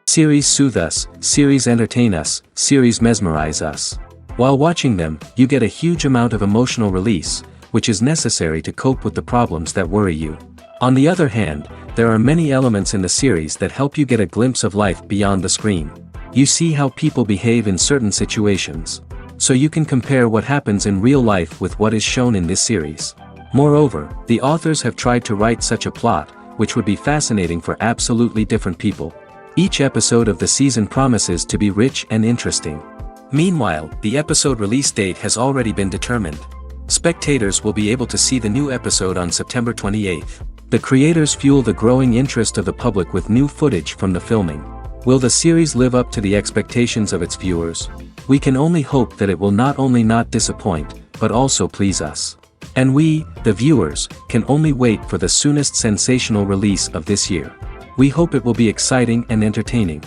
Series soothe us, series entertain us, series mesmerize us. While watching them, you get a huge amount of emotional release, which is necessary to cope with the problems that worry you. On the other hand, there are many elements in the series that help you get a glimpse of life beyond the screen. You see how people behave in certain situations. So you can compare what happens in real life with what is shown in this series. Moreover, the authors have tried to write such a plot, which would be fascinating for absolutely different people. Each episode of the season promises to be rich and interesting. Meanwhile, the episode release date has already been determined. Spectators will be able to see the new episode on September 28th. The creators fuel the growing interest of the public with new footage from the filming. Will the series live up to the expectations of its viewers? We can only hope that it will not only not disappoint, but also please us. And we, the viewers, can only wait for the soonest sensational release of this year. We hope it will be exciting and entertaining.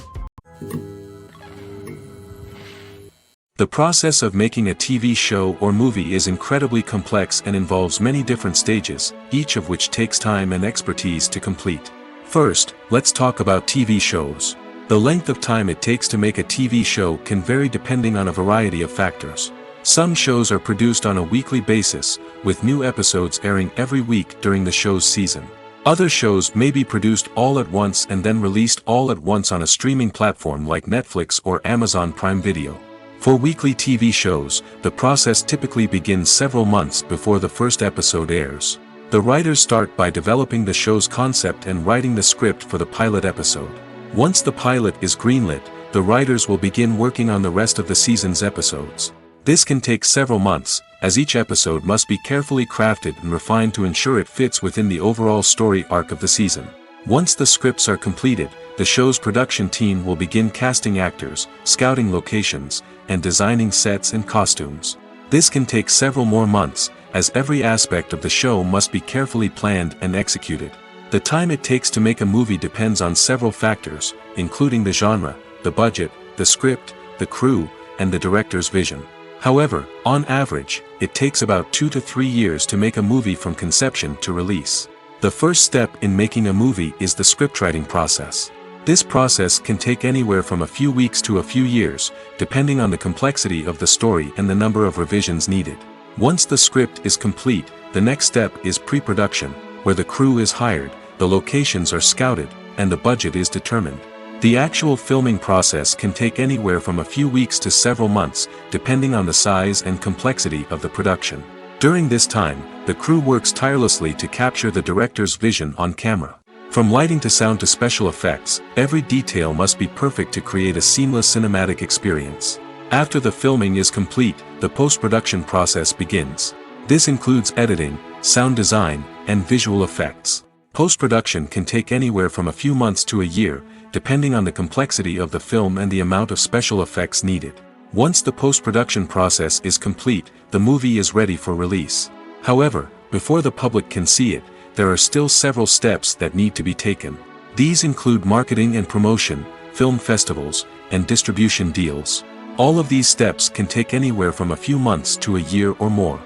The process of making a TV show or movie is incredibly complex and involves many different stages, each of which takes time and expertise to complete. First, let's talk about TV shows. The length of time it takes to make a TV show can vary depending on a variety of factors. Some shows are produced on a weekly basis, with new episodes airing every week during the show's season. Other shows may be produced all at once and then released all at once on a streaming platform like Netflix or Amazon Prime Video. For weekly TV shows, the process typically begins several months before the first episode airs. The writers start by developing the show's concept and writing the script for the pilot episode. Once the pilot is greenlit, the writers will begin working on the rest of the season's episodes. This can take several months, as each episode must be carefully crafted and refined to ensure it fits within the overall story arc of the season. Once the scripts are completed, the show's production team will begin casting actors, scouting locations, and designing sets and costumes. This can take several more months, as every aspect of the show must be carefully planned and executed. The time it takes to make a movie depends on several factors, including the genre, the budget, the script, the crew, and the director's vision. However, on average, it takes about 2 to 3 years to make a movie from conception to release. The first step in making a movie is the scriptwriting process. This process can take anywhere from a few weeks to a few years, depending on the complexity of the story and the number of revisions needed. Once the script is complete, the next step is pre-production, where the crew is hired, the locations are scouted, and the budget is determined. The actual filming process can take anywhere from a few weeks to several months, depending on the size and complexity of the production. During this time, the crew works tirelessly to capture the director's vision on camera. From lighting to sound to special effects, every detail must be perfect to create a seamless cinematic experience. After the filming is complete, the post-production process begins. This includes editing, sound design, and visual effects. Post-production can take anywhere from a few months to a year, depending on the complexity of the film and the amount of special effects needed. Once the post-production process is complete, the movie is ready for release. However, before the public can see it, there are still several steps that need to be taken. These include marketing and promotion, film festivals, and distribution deals. All of these steps can take anywhere from a few months to a year or more.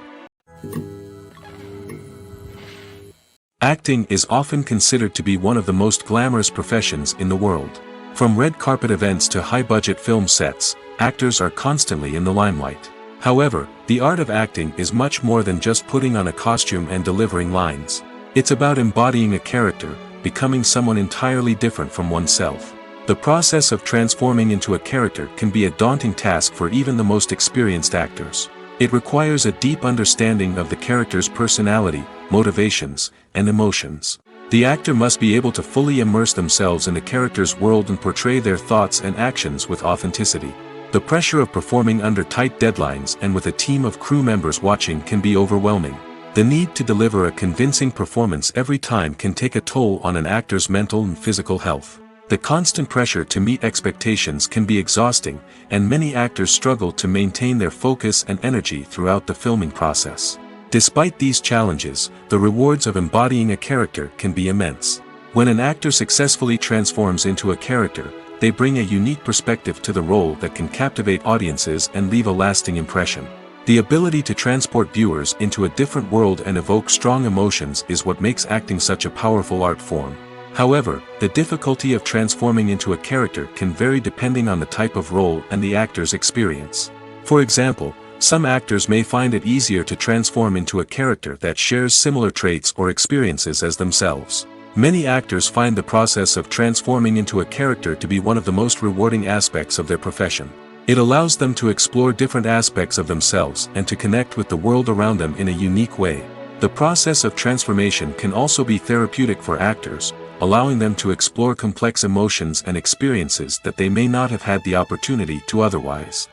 Acting is often considered to be one of the most glamorous professions in the world. From red carpet events to high-budget film sets, actors are constantly in the limelight. However, the art of acting is much more than just putting on a costume and delivering lines. It's about embodying a character, becoming someone entirely different from oneself. The process of transforming into a character can be a daunting task for even the most experienced actors. It requires a deep understanding of the character's personality, motivations, and emotions. The actor must be able to fully immerse themselves in the character's world and portray their thoughts and actions with authenticity. The pressure of performing under tight deadlines and with a team of crew members watching can be overwhelming. The need to deliver a convincing performance every time can take a toll on an actor's mental and physical health. The constant pressure to meet expectations can be exhausting, and many actors struggle to maintain their focus and energy throughout the filming process. Despite these challenges, the rewards of embodying a character can be immense. When an actor successfully transforms into a character, they bring a unique perspective to the role that can captivate audiences and leave a lasting impression. The ability to transport viewers into a different world and evoke strong emotions is what makes acting such a powerful art form. However, the difficulty of transforming into a character can vary depending on the type of role and the actor's experience. For example, some actors may find it easier to transform into a character that shares similar traits or experiences as themselves. Many actors find the process of transforming into a character to be one of the most rewarding aspects of their profession. It allows them to explore different aspects of themselves and to connect with the world around them in a unique way. The process of transformation can also be therapeutic for actors, allowing them to explore complex emotions and experiences that they may not have had the opportunity to otherwise.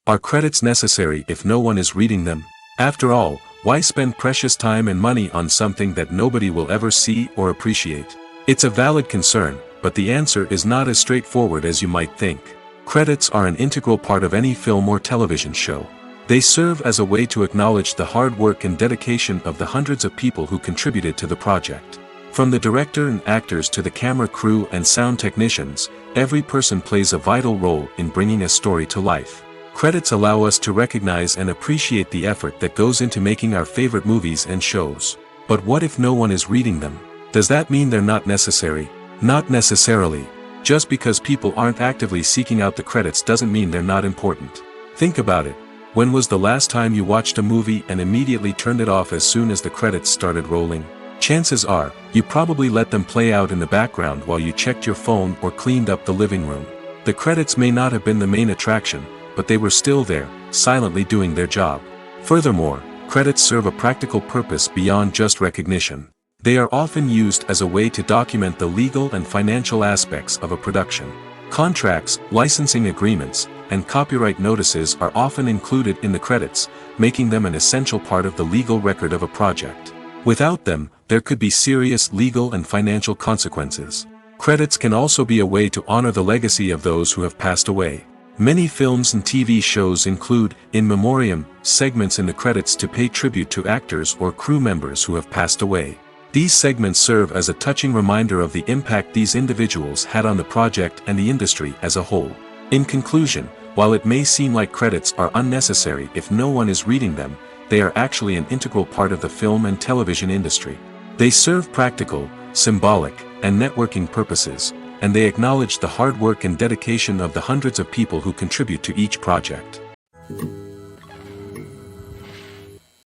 Are credits necessary if no one is reading them? After all, why spend precious time and money on something that nobody will ever see or appreciate? It's a valid concern, but the answer is not as straightforward as you might think. Credits are an integral part of any film or television show. They serve as a way to acknowledge the hard work and dedication of the hundreds of people who contributed to the project. From the director and actors to the camera crew and sound technicians, every person plays a vital role in bringing a story to life. Credits allow us to recognize and appreciate the effort that goes into making our favorite movies and shows. But what if no one is reading them? Does that mean they're not necessary? Not necessarily. Just because people aren't actively seeking out the credits doesn't mean they're not important. Think about it. When was the last time you watched a movie and immediately turned it off as soon as the credits started rolling? Chances are, you probably let them play out in the background while you checked your phone or cleaned up the living room. The credits may not have been the main attraction, but they were still there, silently doing their job. Furthermore, credits serve a practical purpose beyond just recognition. They are often used as a way to document the legal and financial aspects of a production. Contracts, licensing agreements, and copyright notices are often included in the credits, making them an essential part of the legal record of a project. Without them, there could be serious legal and financial consequences. Credits can also be a way to honor the legacy of those who have passed away. Many films and TV shows include, in memoriam, segments in the credits to pay tribute to actors or crew members who have passed away. These segments serve as a touching reminder of the impact these individuals had on the project and the industry as a whole. In conclusion, while it may seem like credits are unnecessary if no one is reading them, they are actually an integral part of the film and television industry. They serve practical, symbolic, and networking purposes, and they acknowledge the hard work and dedication of the hundreds of people who contribute to each project.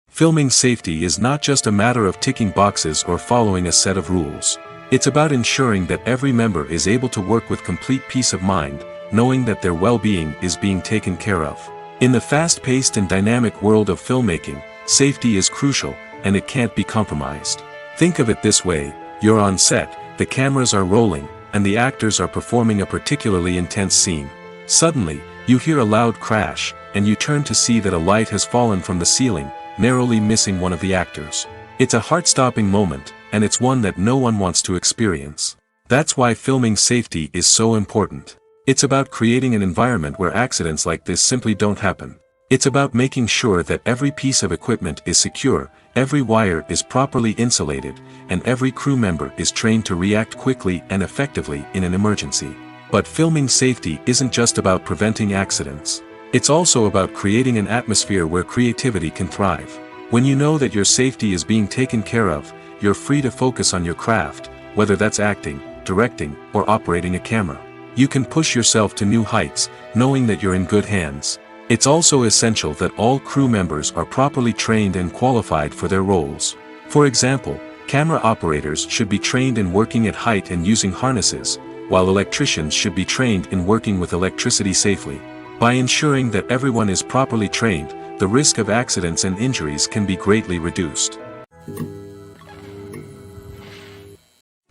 Filming safety is not just a matter of ticking boxes or following a set of rules. It's about ensuring that every member is able to work with complete peace of mind, knowing that their well-being is being taken care of. In the fast-paced and dynamic world of filmmaking, safety is crucial, and it can't be compromised. Think of it this way: you're on set, the cameras are rolling, and the actors are performing a particularly intense scene. Suddenly, you hear a loud crash, and you turn to see that a light has fallen from the ceiling, narrowly missing one of the actors. It's a heart-stopping moment, and it's one that no one wants to experience. That's why filming safety is so important. It's about creating an environment where accidents like this simply don't happen. It's about making sure that every piece of equipment is secure, every wire is properly insulated, and every crew member is trained to react quickly and effectively in an emergency. But filming safety isn't just about preventing accidents. It's also about creating an atmosphere where creativity can thrive. When you know that your safety is being taken care of, you're free to focus on your craft, whether that's acting, directing, or operating a camera. You can push yourself to new heights, knowing that you're in good hands. It's also essential that all crew members are properly trained and qualified for their roles. For example, camera operators should be trained in working at height and using harnesses, while electricians should be trained in working with electricity safely. By ensuring that everyone is properly trained, the risk of accidents and injuries can be greatly reduced.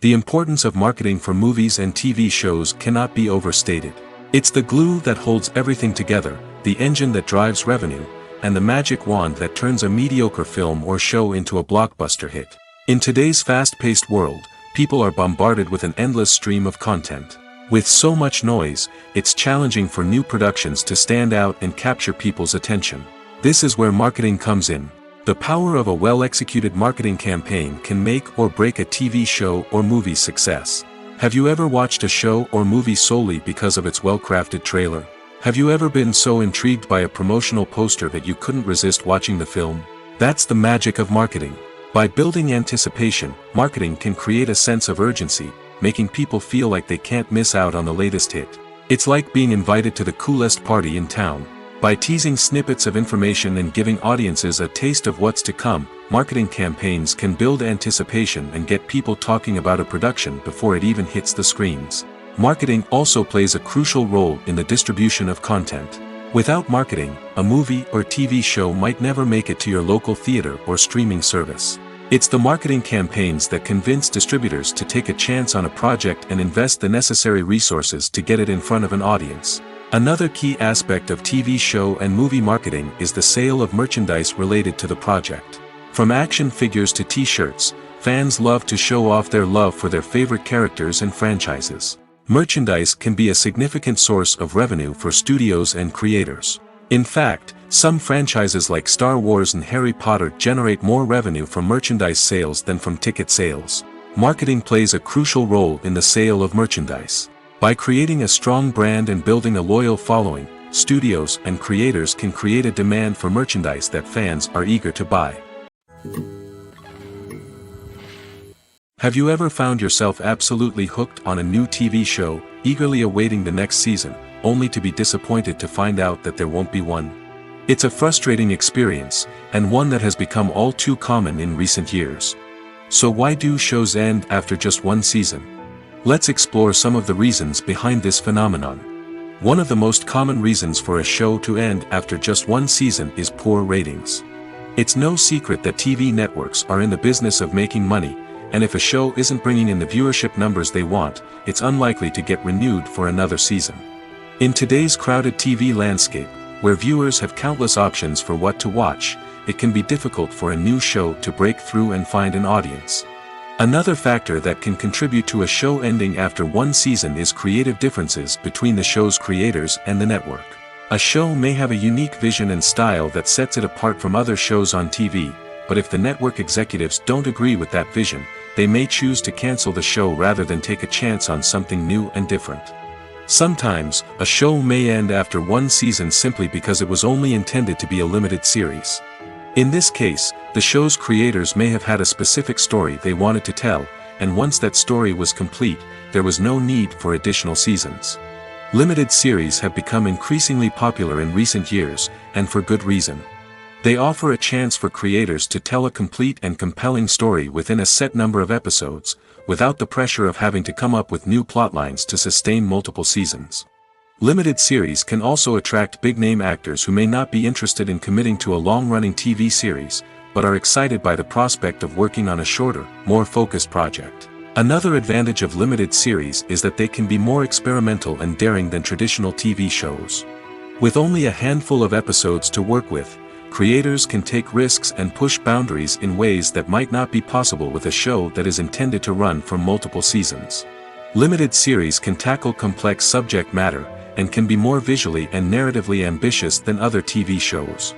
The importance of marketing for movies and TV shows cannot be overstated. It's the glue that holds everything together, the engine that drives revenue, and the magic wand that turns a mediocre film or show into a blockbuster hit. In today's fast-paced world, people are bombarded with an endless stream of content. With so much noise, it's challenging for new productions to stand out and capture people's attention. This is where marketing comes in. The power of a well-executed marketing campaign can make or break a TV show or movie's success. Have you ever watched a show or movie solely because of its well-crafted trailer? Have you ever been so intrigued by a promotional poster that you couldn't resist watching the film? That's the magic of marketing. By building anticipation, marketing can create a sense of urgency, making people feel like they can't miss out on the latest hit. It's like being invited to the coolest party in town. By teasing snippets of information and giving audiences a taste of what's to come, marketing campaigns can build anticipation and get people talking about a production before it even hits the screens. Marketing also plays a crucial role in the distribution of content. Without marketing, a movie or TV show might never make it to your local theater or streaming service. It's the marketing campaigns that convince distributors to take a chance on a project and invest the necessary resources to get it in front of an audience. Another key aspect of TV show and movie marketing is the sale of merchandise related to the project. From action figures to t-shirts, fans love to show off their love for their favorite characters and franchises. Merchandise can be a significant source of revenue for studios and creators. In fact, some franchises like Star Wars and Harry Potter generate more revenue from merchandise sales than from ticket sales. Marketing plays a crucial role in the sale of merchandise. By creating a strong brand and building a loyal following, studios and creators can create a demand for merchandise that fans are eager to buy. Have you ever found yourself absolutely hooked on a new TV show, eagerly awaiting the next season, only to be disappointed to find out that there won't be one? It's a frustrating experience, and one that has become all too common in recent years. So why do shows end after just one season? Let's explore some of the reasons behind this phenomenon. One of the most common reasons for a show to end after just one season is poor ratings. It's no secret that TV networks are in the business of making money, and if a show isn't bringing in the viewership numbers they want, it's unlikely to get renewed for another season. In today's crowded TV landscape, where viewers have countless options for what to watch, it can be difficult for a new show to break through and find an audience. Another factor that can contribute to a show ending after one season is creative differences between the show's creators and the network. A show may have a unique vision and style that sets it apart from other shows on TV, but if the network executives don't agree with that vision, they may choose to cancel the show rather than take a chance on something new and different. Sometimes, a show may end after one season simply because it was only intended to be a limited series. In this case, the show's creators may have had a specific story they wanted to tell, and once that story was complete, there was no need for additional seasons. Limited series have become increasingly popular in recent years, and for good reason. They offer a chance for creators to tell a complete and compelling story within a set number of episodes, without the pressure of having to come up with new plotlines to sustain multiple seasons. Limited series can also attract big-name actors who may not be interested in committing to a long-running TV series, but are excited by the prospect of working on a shorter, more focused project. Another advantage of limited series is that they can be more experimental and daring than traditional TV shows. With only a handful of episodes to work with, creators can take risks and push boundaries in ways that might not be possible with a show that is intended to run for multiple seasons. Limited series can tackle complex subject matter, and can be more visually and narratively ambitious than other TV shows.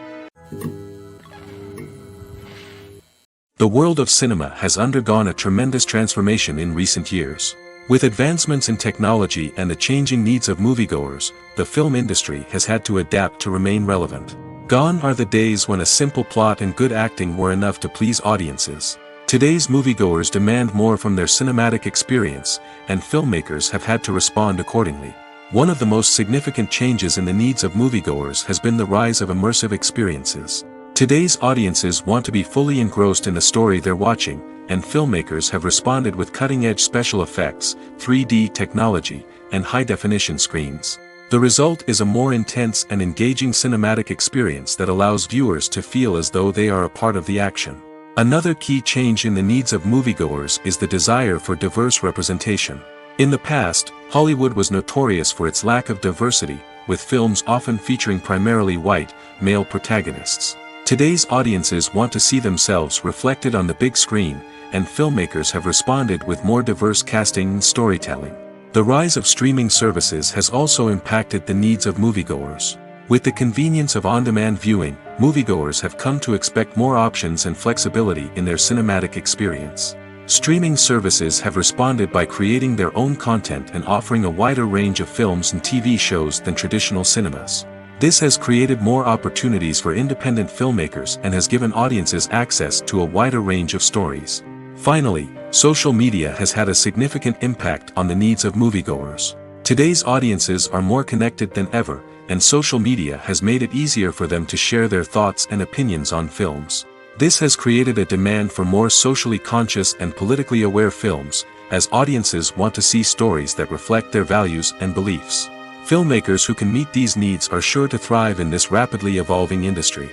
The world of cinema has undergone a tremendous transformation in recent years. With advancements in technology and the changing needs of moviegoers, the film industry has had to adapt to remain relevant. Gone are the days when a simple plot and good acting were enough to please audiences. Today's moviegoers demand more from their cinematic experience, and filmmakers have had to respond accordingly. One of the most significant changes in the needs of moviegoers has been the rise of immersive experiences. Today's audiences want to be fully engrossed in the story they're watching, and filmmakers have responded with cutting-edge special effects, 3D technology, and high-definition screens. The result is a more intense and engaging cinematic experience that allows viewers to feel as though they are a part of the action. Another key change in the needs of moviegoers is the desire for diverse representation. In the past, Hollywood was notorious for its lack of diversity, with films often featuring primarily white, male protagonists. Today's audiences want to see themselves reflected on the big screen, and filmmakers have responded with more diverse casting and storytelling. The rise of streaming services has also impacted the needs of moviegoers. With the convenience of on-demand viewing, moviegoers have come to expect more options and flexibility in their cinematic experience. Streaming services have responded by creating their own content and offering a wider range of films and TV shows than traditional cinemas. This has created more opportunities for independent filmmakers and has given audiences access to a wider range of stories. Finally, social media has had a significant impact on the needs of moviegoers. Today's audiences are more connected than ever, and social media has made it easier for them to share their thoughts and opinions on films. This has created a demand for more socially conscious and politically aware films, as audiences want to see stories that reflect their values and beliefs. Filmmakers who can meet these needs are sure to thrive in this rapidly evolving industry.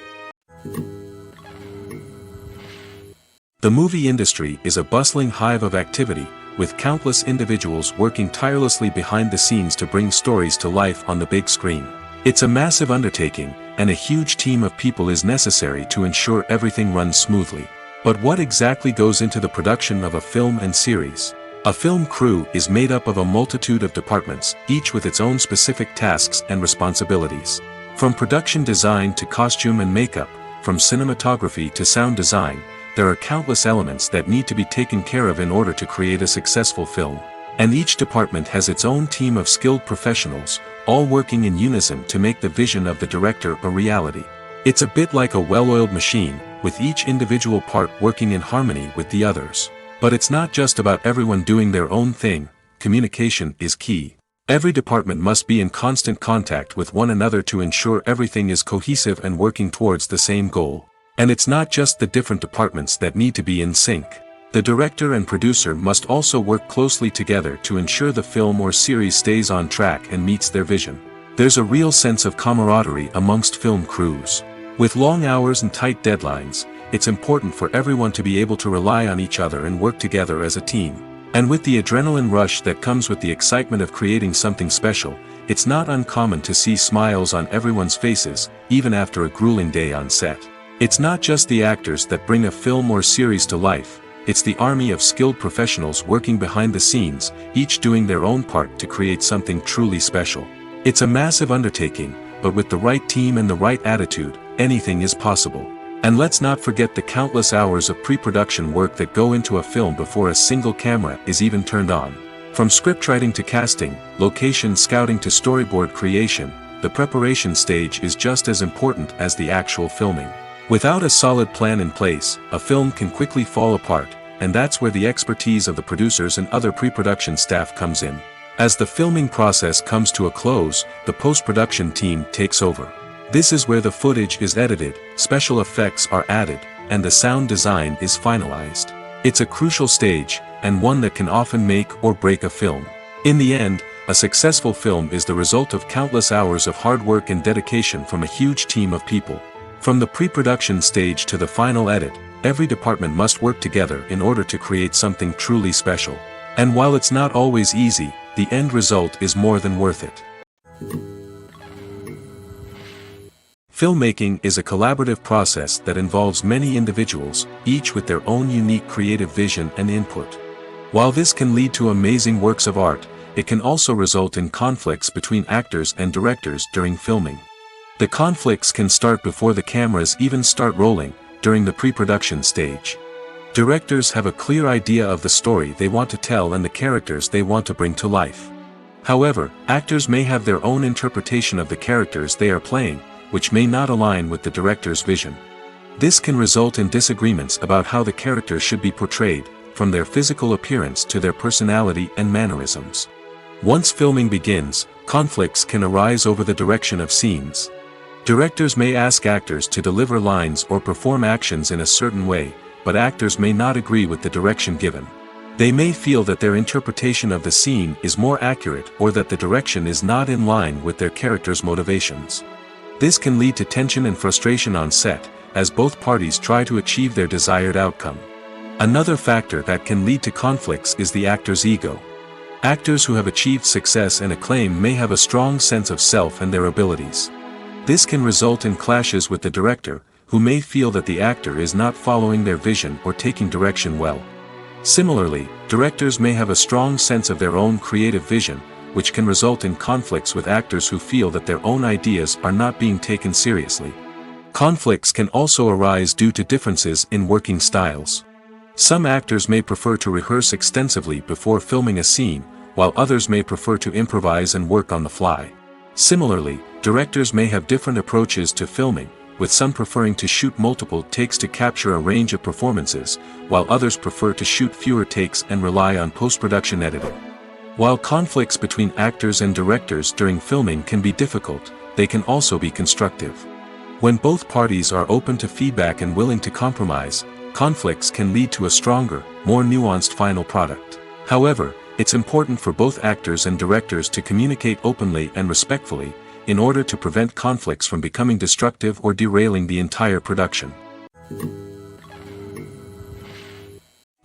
The movie industry is a bustling hive of activity, with countless individuals working tirelessly behind the scenes to bring stories to life on the big screen. It's a massive undertaking, and a huge team of people is necessary to ensure everything runs smoothly. But what exactly goes into the production of a film and series? A film crew is made up of a multitude of departments, each with its own specific tasks and responsibilities. From production design to costume and makeup, from cinematography to sound design, there are countless elements that need to be taken care of in order to create a successful film. And each department has its own team of skilled professionals, all working in unison to make the vision of the director a reality. It's a bit like a well-oiled machine, with each individual part working in harmony with the others. But it's not just about everyone doing their own thing. Communication is key. Every department must be in constant contact with one another to ensure everything is cohesive and working towards the same goal. And it's not just the different departments that need to be in sync. The director and producer must also work closely together to ensure the film or series stays on track and meets their vision. There's a real sense of camaraderie amongst film crews. With long hours and tight deadlines, it's important for everyone to be able to rely on each other and work together as a team. And with the adrenaline rush that comes with the excitement of creating something special, it's not uncommon to see smiles on everyone's faces, even after a grueling day on set. It's not just the actors that bring a film or series to life, it's the army of skilled professionals working behind the scenes, each doing their own part to create something truly special. It's a massive undertaking, but with the right team and the right attitude, anything is possible. And let's not forget the countless hours of pre-production work that go into a film before a single camera is even turned on. From scriptwriting to casting, location scouting to storyboard creation, the preparation stage is just as important as the actual filming. Without a solid plan in place, a film can quickly fall apart, and that's where the expertise of the producers and other pre-production staff comes in. As the filming process comes to a close, the post-production team takes over. This is where the footage is edited, special effects are added, and the sound design is finalized. It's a crucial stage, and one that can often make or break a film. In the end, a successful film is the result of countless hours of hard work and dedication from a huge team of people. From the pre-production stage to the final edit, every department must work together in order to create something truly special. And while it's not always easy, the end result is more than worth it. Filmmaking is a collaborative process that involves many individuals, each with their own unique creative vision and input. While this can lead to amazing works of art, it can also result in conflicts between actors and directors during filming. The conflicts can start before the cameras even start rolling, during the pre-production stage. Directors have a clear idea of the story they want to tell and the characters they want to bring to life. However, actors may have their own interpretation of the characters they are playing, which may not align with the director's vision. This can result in disagreements about how the characters should be portrayed, from their physical appearance to their personality and mannerisms. Once filming begins, conflicts can arise over the direction of scenes. Directors may ask actors to deliver lines or perform actions in a certain way, but actors may not agree with the direction given. They may feel that their interpretation of the scene is more accurate or that the direction is not in line with their character's motivations. This can lead to tension and frustration on set, as both parties try to achieve their desired outcome. Another factor that can lead to conflicts is the actor's ego. Actors who have achieved success and acclaim may have a strong sense of self and their abilities. This can result in clashes with the director, who may feel that the actor is not following their vision or taking direction well. Similarly, directors may have a strong sense of their own creative vision, which can result in conflicts with actors who feel that their own ideas are not being taken seriously. Conflicts can also arise due to differences in working styles. Some actors may prefer to rehearse extensively before filming a scene, while others may prefer to improvise and work on the fly. Similarly, directors may have different approaches to filming, with some preferring to shoot multiple takes to capture a range of performances, while others prefer to shoot fewer takes and rely on post-production editing. While conflicts between actors and directors during filming can be difficult, they can also be constructive. When both parties are open to feedback and willing to compromise, conflicts can lead to a stronger, more nuanced final product. However, it's important for both actors and directors to communicate openly and respectfully, in order to prevent conflicts from becoming destructive or derailing the entire production.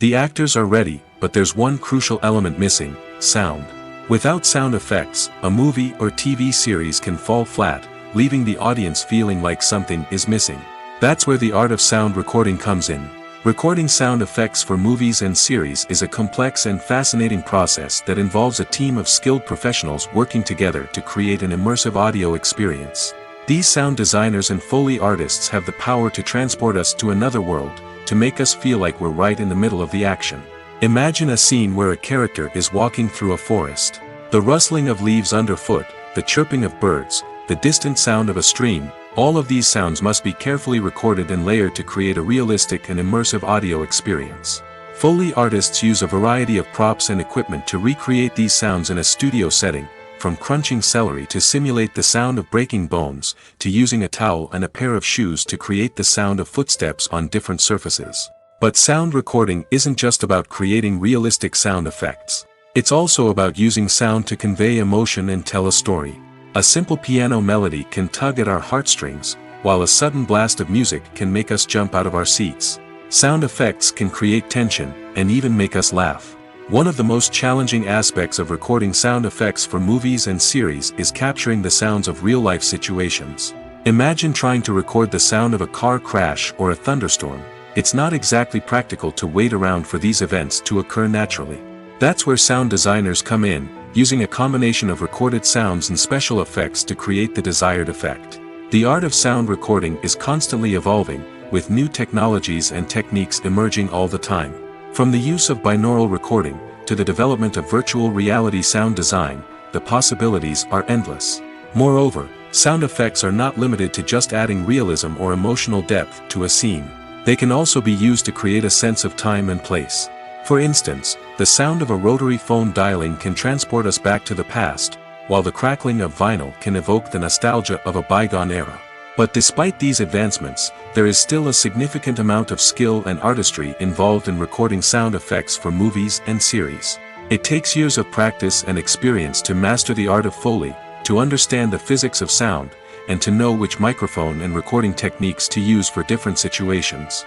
The actors are ready, but there's one crucial element missing: sound. Without sound effects, a movie or TV series can fall flat, leaving the audience feeling like something is missing. That's where the art of sound recording comes in. Recording sound effects for movies and series is a complex and fascinating process that involves a team of skilled professionals working together to create an immersive audio experience. These sound designers and Foley artists have the power to transport us to another world, to make us feel like we're right in the middle of the action. Imagine a scene where a character is walking through a forest. The rustling of leaves underfoot, the chirping of birds, the distant sound of a stream, all of these sounds must be carefully recorded and layered to create a realistic and immersive audio experience. Foley artists use a variety of props and equipment to recreate these sounds in a studio setting, from crunching celery to simulate the sound of breaking bones, to using a towel and a pair of shoes to create the sound of footsteps on different surfaces. But sound recording isn't just about creating realistic sound effects. It's also about using sound to convey emotion and tell a story. A simple piano melody can tug at our heartstrings, while a sudden blast of music can make us jump out of our seats. Sound effects can create tension, and even make us laugh. One of the most challenging aspects of recording sound effects for movies and series is capturing the sounds of real-life situations. Imagine trying to record the sound of a car crash or a thunderstorm. It's not exactly practical to wait around for these events to occur naturally. That's where sound designers come in, using a combination of recorded sounds and special effects to create the desired effect. The art of sound recording is constantly evolving, with new technologies and techniques emerging all the time. From the use of binaural recording, to the development of virtual reality sound design, the possibilities are endless. Moreover, sound effects are not limited to just adding realism or emotional depth to a scene. They can also be used to create a sense of time and place. For instance, the sound of a rotary phone dialing can transport us back to the past, while the crackling of vinyl can evoke the nostalgia of a bygone era. But despite these advancements, there is still a significant amount of skill and artistry involved in recording sound effects for movies and series. It takes years of practice and experience to master the art of Foley, to understand the physics of sound, and to know which microphone and recording techniques to use for different situations.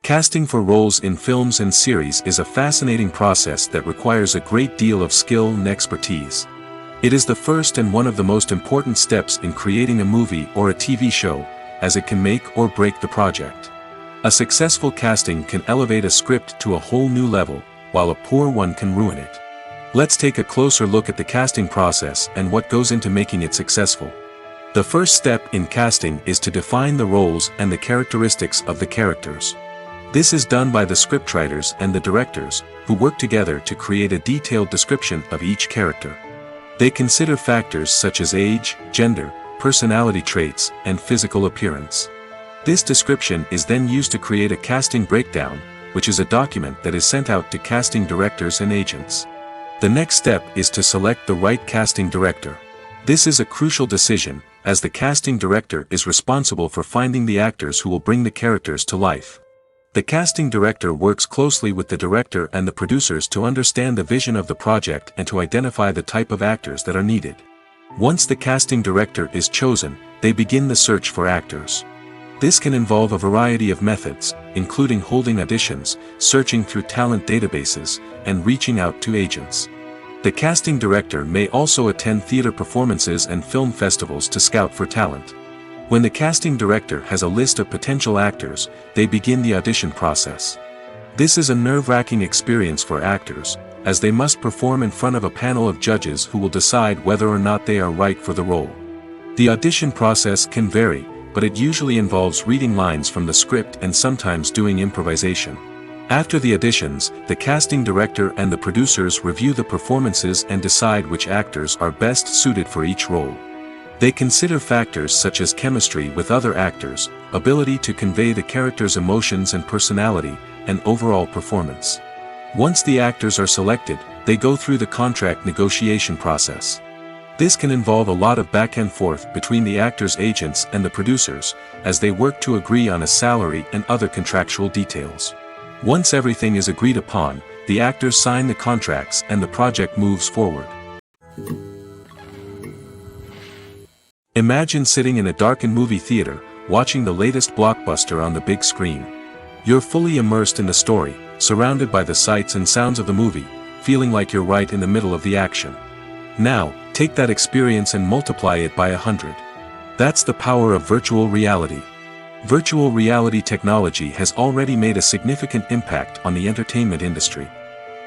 Casting for roles in films and series is a fascinating process that requires a great deal of skill and expertise. It is the first and one of the most important steps in creating a movie or a TV show, as it can make or break the project. A successful casting can elevate a script to a whole new level, while a poor one can ruin it. Let's take a closer look at the casting process and what goes into making it successful. The first step in casting is to define the roles and the characteristics of the characters. This is done by the scriptwriters and the directors, who work together to create a detailed description of each character. They consider factors such as age, gender, personality traits, and physical appearance. This description is then used to create a casting breakdown, which is a document that is sent out to casting directors and agents. The next step is to select the right casting director. This is a crucial decision, as the casting director is responsible for finding the actors who will bring the characters to life. The casting director works closely with the director and the producers to understand the vision of the project and to identify the type of actors that are needed. Once the casting director is chosen, they begin the search for actors. This can involve a variety of methods, including holding auditions, searching through talent databases, and reaching out to agents. The casting director may also attend theater performances and film festivals to scout for talent. When the casting director has a list of potential actors, they begin the audition process. This is a nerve-wracking experience for actors, as they must perform in front of a panel of judges who will decide whether or not they are right for the role. The audition process can vary, but it usually involves reading lines from the script and sometimes doing improvisation. After the auditions, the casting director and the producers review the performances and decide which actors are best suited for each role. They consider factors such as chemistry with other actors, ability to convey the character's emotions and personality, and overall performance. Once the actors are selected, they go through the contract negotiation process. This can involve a lot of back and forth between the actors' agents and the producers, as they work to agree on a salary and other contractual details. Once everything is agreed upon, the actors sign the contracts and the project moves forward. Imagine sitting in a darkened movie theater, watching the latest blockbuster on the big screen. You're fully immersed in the story, surrounded by the sights and sounds of the movie, feeling like you're right in the middle of the action. Now, take that experience and multiply it by 100. That's the power of virtual reality. Virtual reality technology has already made a significant impact on the entertainment industry.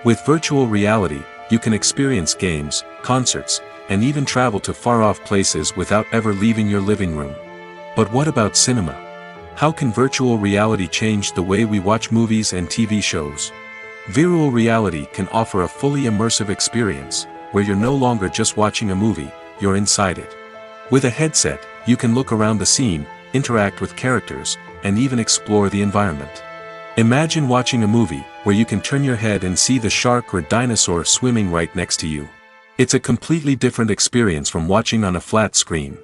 With virtual reality, you can experience games, concerts, and even travel to far-off places without ever leaving your living room. But what about cinema? How can virtual reality change the way we watch movies and TV shows? Virtual reality can offer a fully immersive experience, where you're no longer just watching a movie, you're inside it. With a headset, you can look around the scene, interact with characters, and even explore the environment. Imagine watching a movie where you can turn your head and see the shark or dinosaur swimming right next to you. It's a completely different experience from watching on a flat screen.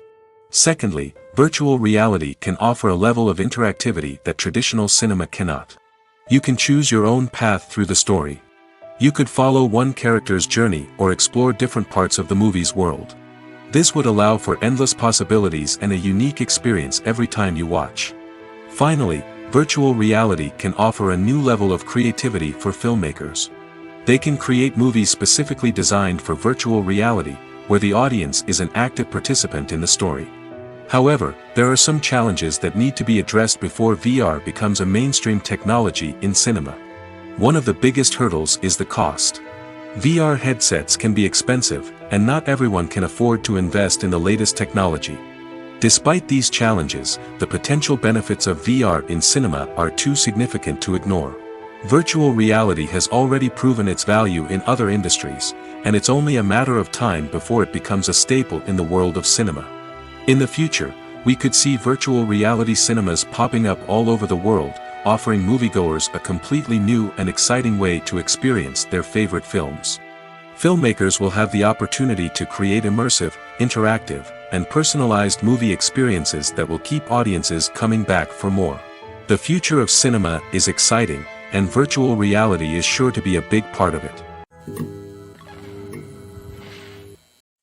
Secondly, virtual reality can offer a level of interactivity that traditional cinema cannot. You can choose your own path through the story. You could follow one character's journey or explore different parts of the movie's world. This would allow for endless possibilities and a unique experience every time you watch. Finally, virtual reality can offer a new level of creativity for filmmakers. They can create movies specifically designed for virtual reality, where the audience is an active participant in the story. However, there are some challenges that need to be addressed before VR becomes a mainstream technology in cinema. One of the biggest hurdles is the cost. VR headsets can be expensive, and not everyone can afford to invest in the latest technology. Despite these challenges, the potential benefits of VR in cinema are too significant to ignore. Virtual reality has already proven its value in other industries, and it's only a matter of time before it becomes a staple in the world of cinema. In the future, we could see virtual reality cinemas popping up all over the world, offering moviegoers a completely new and exciting way to experience their favorite films. Filmmakers will have the opportunity to create immersive, interactive, and personalized movie experiences that will keep audiences coming back for more. The future of cinema is exciting, and virtual reality is sure to be a big part of it.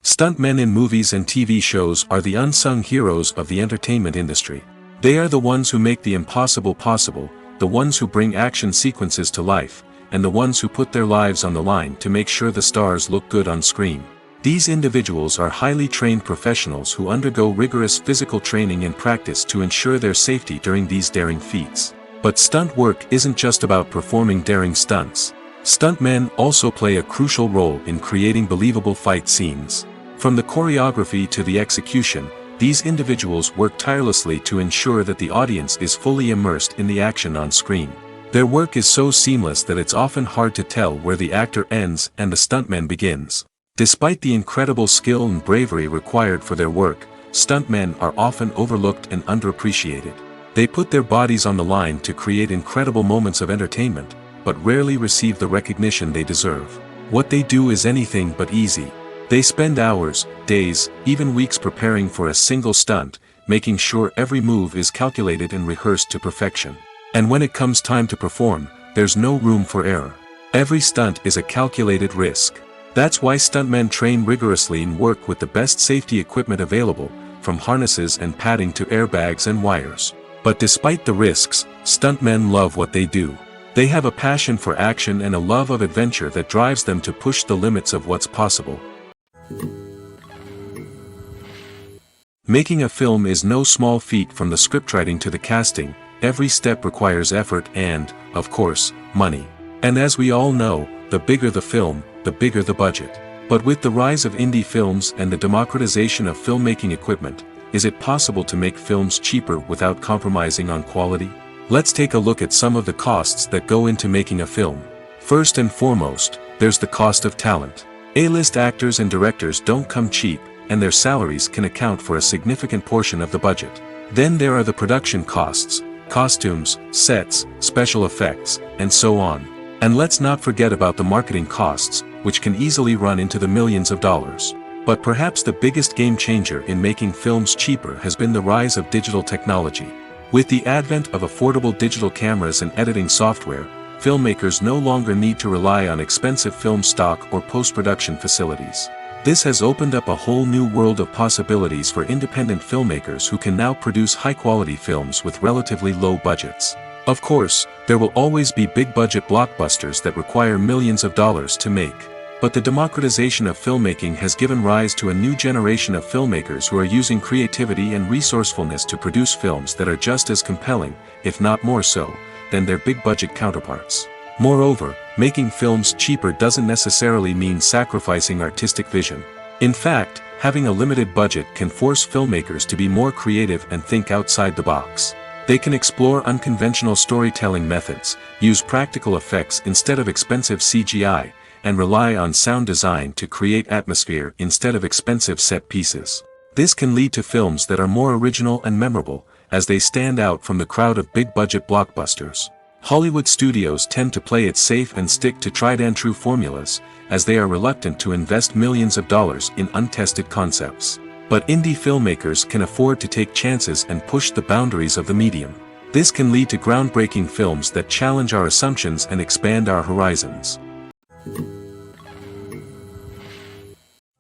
Stuntmen in movies and TV shows are the unsung heroes of the entertainment industry. They are the ones who make the impossible possible, the ones who bring action sequences to life, and the ones who put their lives on the line to make sure the stars look good on screen. These individuals are highly trained professionals who undergo rigorous physical training and practice to ensure their safety during these daring feats. But stunt work isn't just about performing daring stunts. Stuntmen also play a crucial role in creating believable fight scenes. From the choreography to the execution, these individuals work tirelessly to ensure that the audience is fully immersed in the action on screen. Their work is so seamless that it's often hard to tell where the actor ends and the stuntman begins. Despite the incredible skill and bravery required for their work, stuntmen are often overlooked and underappreciated. They put their bodies on the line to create incredible moments of entertainment, but rarely receive the recognition they deserve. What they do is anything but easy. They spend hours, days, even weeks preparing for a single stunt, making sure every move is calculated and rehearsed to perfection. And when it comes time to perform, there's no room for error. Every stunt is a calculated risk. That's why stuntmen train rigorously and work with the best safety equipment available, from harnesses and padding to airbags and wires. But despite the risks, stuntmen love what they do. They have a passion for action and a love of adventure that drives them to push the limits of what's possible. Making a film is no small feat. From the scriptwriting to the casting, every step requires effort and, of course, money. And as we all know, the bigger the film, the bigger the budget. But with the rise of indie films and the democratization of filmmaking equipment, is it possible to make films cheaper without compromising on quality? Let's take a look at some of the costs that go into making a film. First and foremost, there's the cost of talent. A-list actors and directors don't come cheap, and their salaries can account for a significant portion of the budget. Then there are the production costs, costumes, sets, special effects, and so on. And let's not forget about the marketing costs, which can easily run into the millions of dollars. But perhaps the biggest game changer in making films cheaper has been the rise of digital technology. With the advent of affordable digital cameras and editing software, filmmakers no longer need to rely on expensive film stock or post-production facilities. This has opened up a whole new world of possibilities for independent filmmakers who can now produce high-quality films with relatively low budgets. Of course, there will always be big-budget blockbusters that require millions of dollars to make. But the democratization of filmmaking has given rise to a new generation of filmmakers who are using creativity and resourcefulness to produce films that are just as compelling, if not more so, than their big-budget counterparts. Moreover, making films cheaper doesn't necessarily mean sacrificing artistic vision. In fact, having a limited budget can force filmmakers to be more creative and think outside the box. They can explore unconventional storytelling methods, use practical effects instead of expensive CGI, and rely on sound design to create atmosphere instead of expensive set pieces. This can lead to films that are more original and memorable, as they stand out from the crowd of big-budget blockbusters. Hollywood studios tend to play it safe and stick to tried-and-true formulas, as they are reluctant to invest millions of dollars in untested concepts. But indie filmmakers can afford to take chances and push the boundaries of the medium. This can lead to groundbreaking films that challenge our assumptions and expand our horizons.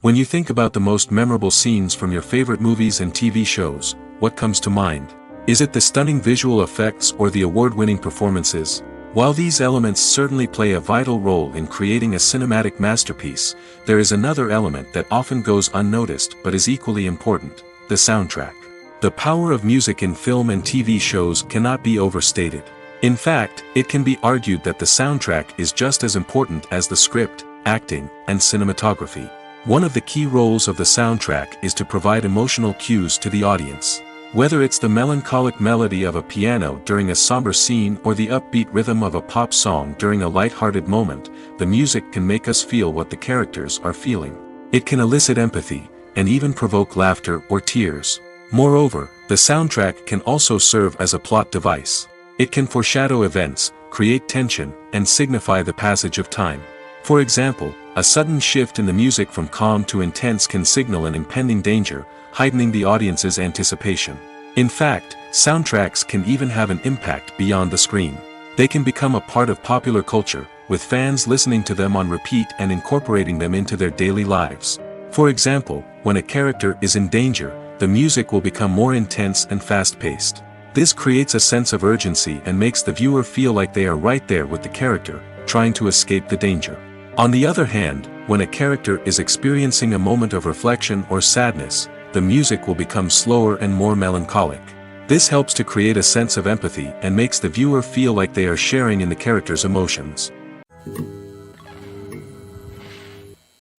When you think about the most memorable scenes from your favorite movies and TV shows, what comes to mind? Is it the stunning visual effects or the award-winning performances? While these elements certainly play a vital role in creating a cinematic masterpiece, there is another element that often goes unnoticed but is equally important: the soundtrack. The power of music in film and TV shows cannot be overstated. In fact, it can be argued that the soundtrack is just as important as the script, acting, and cinematography. One of the key roles of the soundtrack is to provide emotional cues to the audience. Whether it's the melancholic melody of a piano during a somber scene or the upbeat rhythm of a pop song during a light-hearted moment, the music can make us feel what the characters are feeling. It can elicit empathy, and even provoke laughter or tears. Moreover, the soundtrack can also serve as a plot device. It can foreshadow events, create tension, and signify the passage of time. For example, a sudden shift in the music from calm to intense can signal an impending danger, heightening the audience's anticipation. In fact, soundtracks can even have an impact beyond the screen. They can become a part of popular culture, with fans listening to them on repeat and incorporating them into their daily lives. For example, when a character is in danger, the music will become more intense and fast-paced. This creates a sense of urgency and makes the viewer feel like they are right there with the character, trying to escape the danger. On the other hand, when a character is experiencing a moment of reflection or sadness, the music will become slower and more melancholic. This helps to create a sense of empathy and makes the viewer feel like they are sharing in the character's emotions.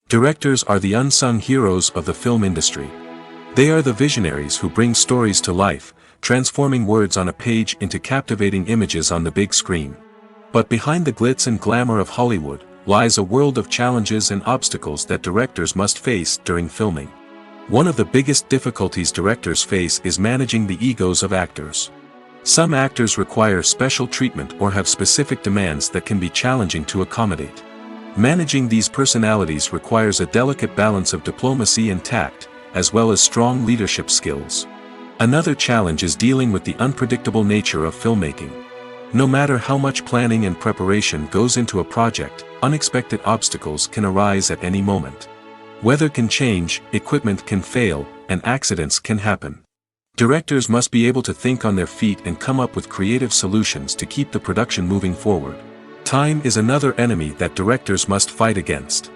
Directors are the unsung heroes of the film industry. They are the visionaries who bring stories to life, transforming words on a page into captivating images on the big screen. But behind the glitz and glamour of Hollywood lies a world of challenges and obstacles that directors must face during filming. One of the biggest difficulties directors face is managing the egos of actors. Some actors require special treatment or have specific demands that can be challenging to accommodate. Managing these personalities requires a delicate balance of diplomacy and tact, as well as strong leadership skills. Another challenge is dealing with the unpredictable nature of filmmaking. No matter how much planning and preparation goes into a project, unexpected obstacles can arise at any moment. Weather can change, equipment can fail, and accidents can happen. Directors must be able to think on their feet and come up with creative solutions to keep the production moving forward. Time is another enemy that directors must fight against.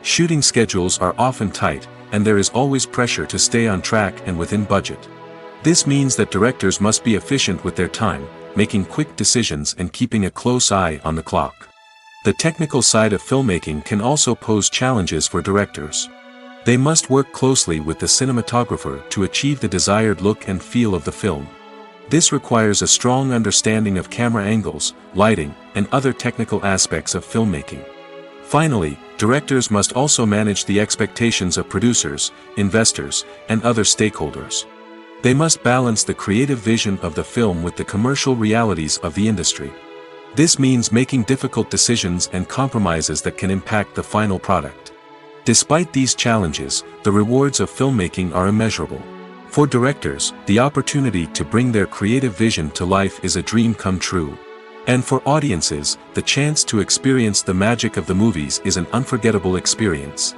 Shooting schedules are often tight, and there is always pressure to stay on track and within budget. This means that directors must be efficient with their time, making quick decisions and keeping a close eye on the clock. The technical side of filmmaking can also pose challenges for directors. They must work closely with the cinematographer to achieve the desired look and feel of the film. This requires a strong understanding of camera angles, lighting, and other technical aspects of filmmaking. Finally, directors must also manage the expectations of producers, investors, and other stakeholders. They must balance the creative vision of the film with the commercial realities of the industry. This means making difficult decisions and compromises that can impact the final product. Despite these challenges, the rewards of filmmaking are immeasurable. For directors, the opportunity to bring their creative vision to life is a dream come true. And for audiences, the chance to experience the magic of the movies is an unforgettable experience.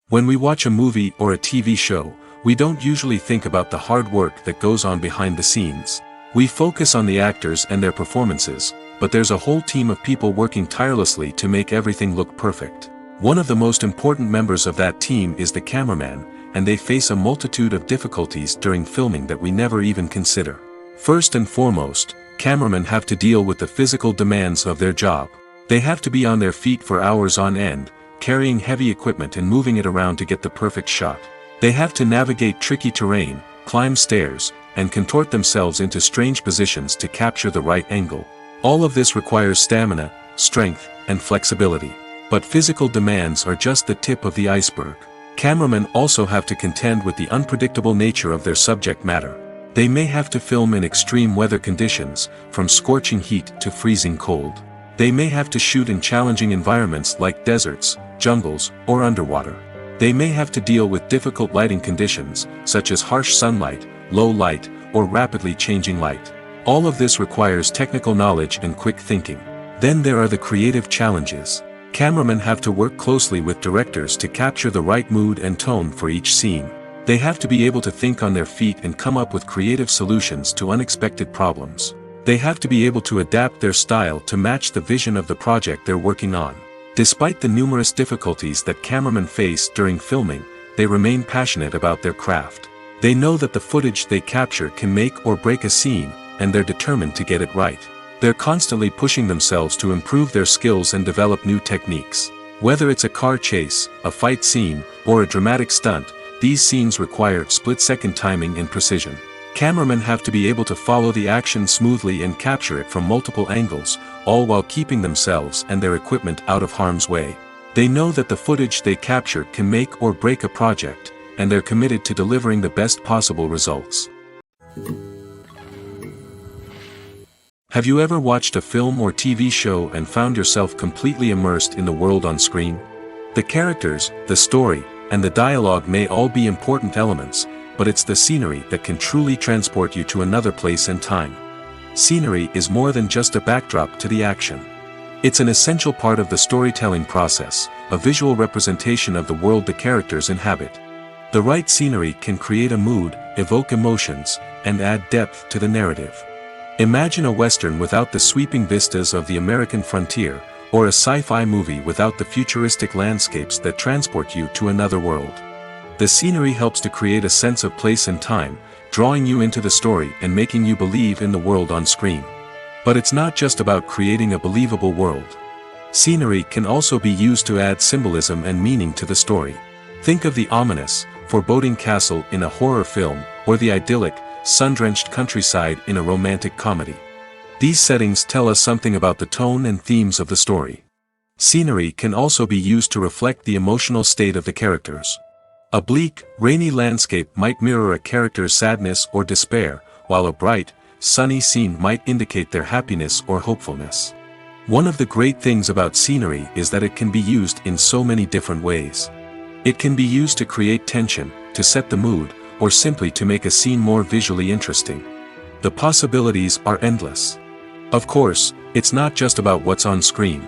When we watch a movie or a TV show, we don't usually think about the hard work that goes on behind the scenes. We focus on the actors and their performances, but there's a whole team of people working tirelessly to make everything look perfect. One of the most important members of that team is the cameraman, and they face a multitude of difficulties during filming that we never even consider. First and foremost, cameramen have to deal with the physical demands of their job. They have to be on their feet for hours on end, carrying heavy equipment and moving it around to get the perfect shot. They have to navigate tricky terrain, climb stairs, and contort themselves into strange positions to capture the right angle. All of this requires stamina, strength, and flexibility. But physical demands are just the tip of the iceberg. Cameramen also have to contend with the unpredictable nature of their subject matter. They may have to film in extreme weather conditions, from scorching heat to freezing cold. They may have to shoot in challenging environments like deserts, jungles, or underwater. They may have to deal with difficult lighting conditions, such as harsh sunlight, low light, or rapidly changing light. All of this requires technical knowledge and quick thinking. Then there are the creative challenges. Cameramen have to work closely with directors to capture the right mood and tone for each scene. They have to be able to think on their feet and come up with creative solutions to unexpected problems. They have to be able to adapt their style to match the vision of the project they're working on. Despite the numerous difficulties that cameramen face during filming, they remain passionate about their craft. They know that the footage they capture can make or break a scene, and they're determined to get it right. They're constantly pushing themselves to improve their skills and develop new techniques. Whether it's a car chase, a fight scene, or a dramatic stunt, these scenes require split-second timing and precision. Cameramen have to be able to follow the action smoothly and capture it from multiple angles, all while keeping themselves and their equipment out of harm's way. They know that the footage they capture can make or break a project, and they're committed to delivering the best possible results. Have you ever watched a film or TV show and found yourself completely immersed in the world on screen? The characters, the story, and the dialogue may all be important elements, but it's the scenery that can truly transport you to another place and time. Scenery is more than just a backdrop to the action. It's an essential part of the storytelling process, a visual representation of the world the characters inhabit. The right scenery can create a mood, evoke emotions, and add depth to the narrative. Imagine a Western without the sweeping vistas of the American frontier, or a sci-fi movie without the futuristic landscapes that transport you to another world. The scenery helps to create a sense of place and time, drawing you into the story and making you believe in the world on screen. But it's not just about creating a believable world. Scenery can also be used to add symbolism and meaning to the story. Think of the ominous, foreboding castle in a horror film, or the idyllic, sun-drenched countryside in a romantic comedy. These settings tell us something about the tone and themes of the story. Scenery can also be used to reflect the emotional state of the characters. A bleak, rainy landscape might mirror a character's sadness or despair, while a bright, sunny scene might indicate their happiness or hopefulness. One of the great things about scenery is that it can be used in so many different ways. It can be used to create tension, to set the mood, or simply to make a scene more visually interesting. The possibilities are endless. Of course, it's not just about what's on screen.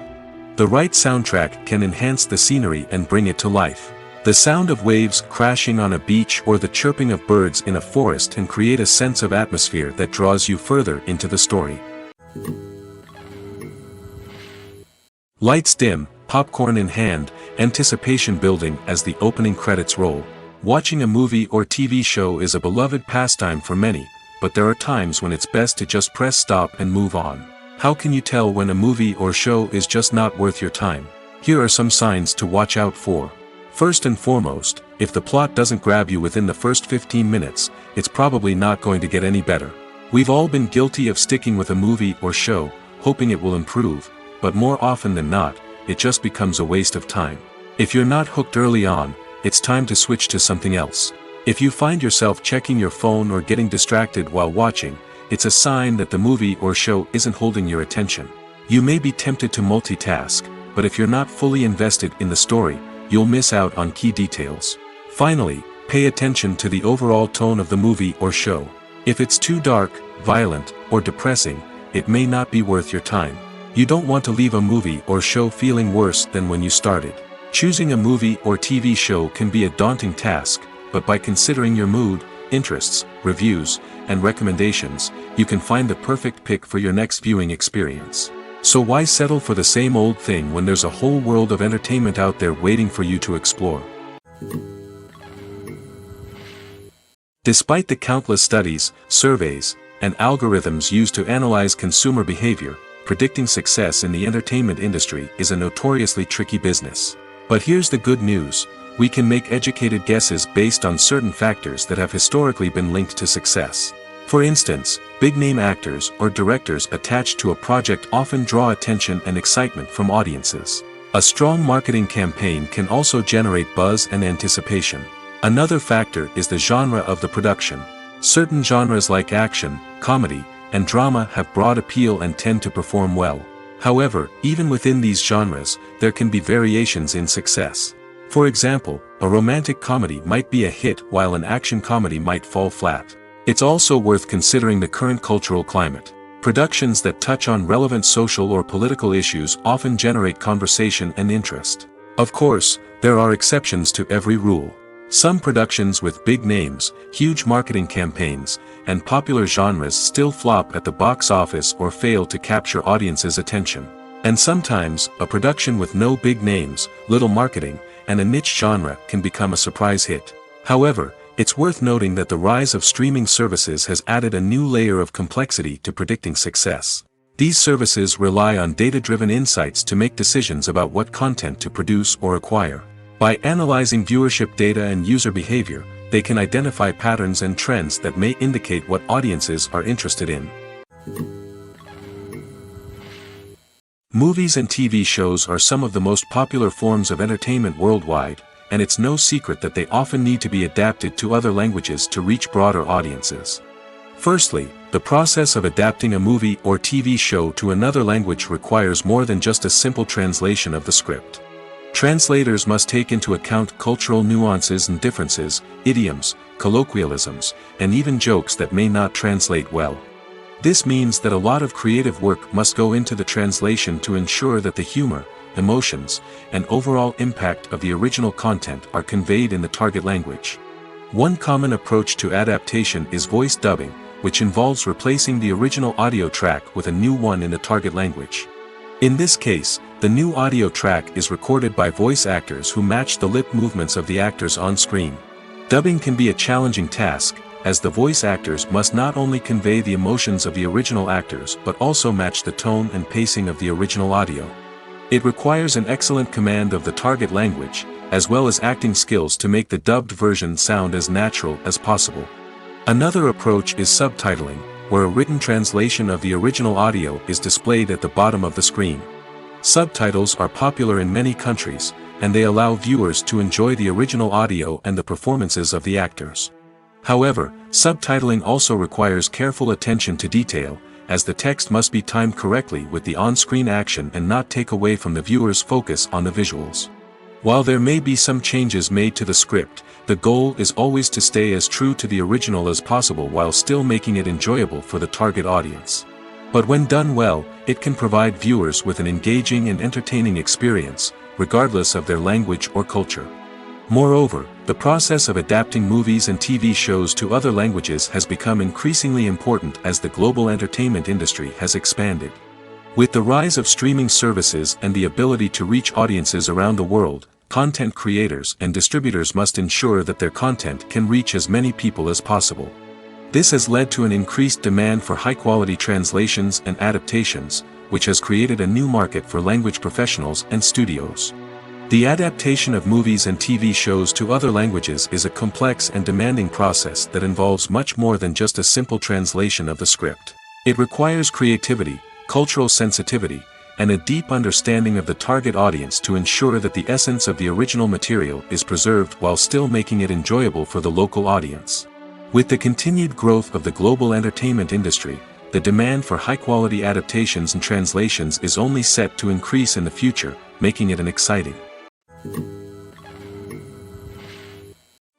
The right soundtrack can enhance the scenery and bring it to life. The sound of waves crashing on a beach or the chirping of birds in a forest can create a sense of atmosphere that draws you further into the story. Lights dim, popcorn in hand, anticipation building as the opening credits roll. Watching a movie or TV show is a beloved pastime for many, but there are times when it's best to just press stop and move on. How can you tell when a movie or show is just not worth your time? Here are some signs to watch out for. First and foremost, if the plot doesn't grab you within the first 15 minutes, it's probably not going to get any better. We've all been guilty of sticking with a movie or show, hoping it will improve, but more often than not, it just becomes a waste of time. If you're not hooked early on, it's time to switch to something else. If you find yourself checking your phone or getting distracted while watching, it's a sign that the movie or show isn't holding your attention. You may be tempted to multitask, but if you're not fully invested in the story, you'll miss out on key details. Finally, pay attention to the overall tone of the movie or show. If it's too dark, violent, or depressing, it may not be worth your time. You don't want to leave a movie or show feeling worse than when you started. Choosing a movie or TV show can be a daunting task, but by considering your mood, interests, reviews, and recommendations, you can find the perfect pick for your next viewing experience. So why settle for the same old thing when there's a whole world of entertainment out there waiting for you to explore? Despite the countless studies, surveys, and algorithms used to analyze consumer behavior, predicting success in the entertainment industry is a notoriously tricky business. But here's the good news: we can make educated guesses based on certain factors that have historically been linked to success. For instance, big-name actors or directors attached to a project often draw attention and excitement from audiences. A strong marketing campaign can also generate buzz and anticipation. Another factor is the genre of the production. Certain genres like action, comedy, and drama have broad appeal and tend to perform well. However, even within these genres, there can be variations in success. For example, a romantic comedy might be a hit while an action comedy might fall flat. It's also worth considering the current cultural climate. Productions that touch on relevant social or political issues often generate conversation and interest. Of course, there are exceptions to every rule. Some productions with big names, huge marketing campaigns, and popular genres still flop at the box office or fail to capture audiences' attention. And sometimes, a production with no big names, little marketing, and a niche genre can become a surprise hit. However, it's worth noting that the rise of streaming services has added a new layer of complexity to predicting success. These services rely on data-driven insights to make decisions about what content to produce or acquire. By analyzing viewership data and user behavior, they can identify patterns and trends that may indicate what audiences are interested in. Movies and TV shows are some of the most popular forms of entertainment worldwide, and it's no secret that they often need to be adapted to other languages to reach broader audiences. Firstly, the process of adapting a movie or TV show to another language requires more than just a simple translation of the script. Translators must take into account cultural nuances and differences, idioms, colloquialisms, and even jokes that may not translate well. This means that a lot of creative work must go into the translation to ensure that the humor, emotions, and overall impact of the original content are conveyed in the target language. One common approach to adaptation is voice dubbing, which involves replacing the original audio track with a new one in the target language. In this case, the new audio track is recorded by voice actors who match the lip movements of the actors on screen. Dubbing can be a challenging task, as the voice actors must not only convey the emotions of the original actors but also match the tone and pacing of the original audio. It requires an excellent command of the target language, as well as acting skills to make the dubbed version sound as natural as possible. Another approach is subtitling, where a written translation of the original audio is displayed at the bottom of the screen. Subtitles are popular in many countries, and they allow viewers to enjoy the original audio and the performances of the actors. However, subtitling also requires careful attention to detail, as the text must be timed correctly with the on-screen action and not take away from the viewer's focus on the visuals. While there may be some changes made to the script, the goal is always to stay as true to the original as possible while still making it enjoyable for the target audience. But when done well, it can provide viewers with an engaging and entertaining experience, regardless of their language or culture. Moreover, the process of adapting movies and TV shows to other languages has become increasingly important as the global entertainment industry has expanded. With the rise of streaming services and the ability to reach audiences around the world, content creators and distributors must ensure that their content can reach as many people as possible. This has led to an increased demand for high-quality translations and adaptations, which has created a new market for language professionals and studios. The adaptation of movies and TV shows to other languages is a complex and demanding process that involves much more than just a simple translation of the script. It requires creativity, cultural sensitivity, and a deep understanding of the target audience to ensure that the essence of the original material is preserved while still making it enjoyable for the local audience. With the continued growth of the global entertainment industry, the demand for high-quality adaptations and translations is only set to increase in the future, making it exciting.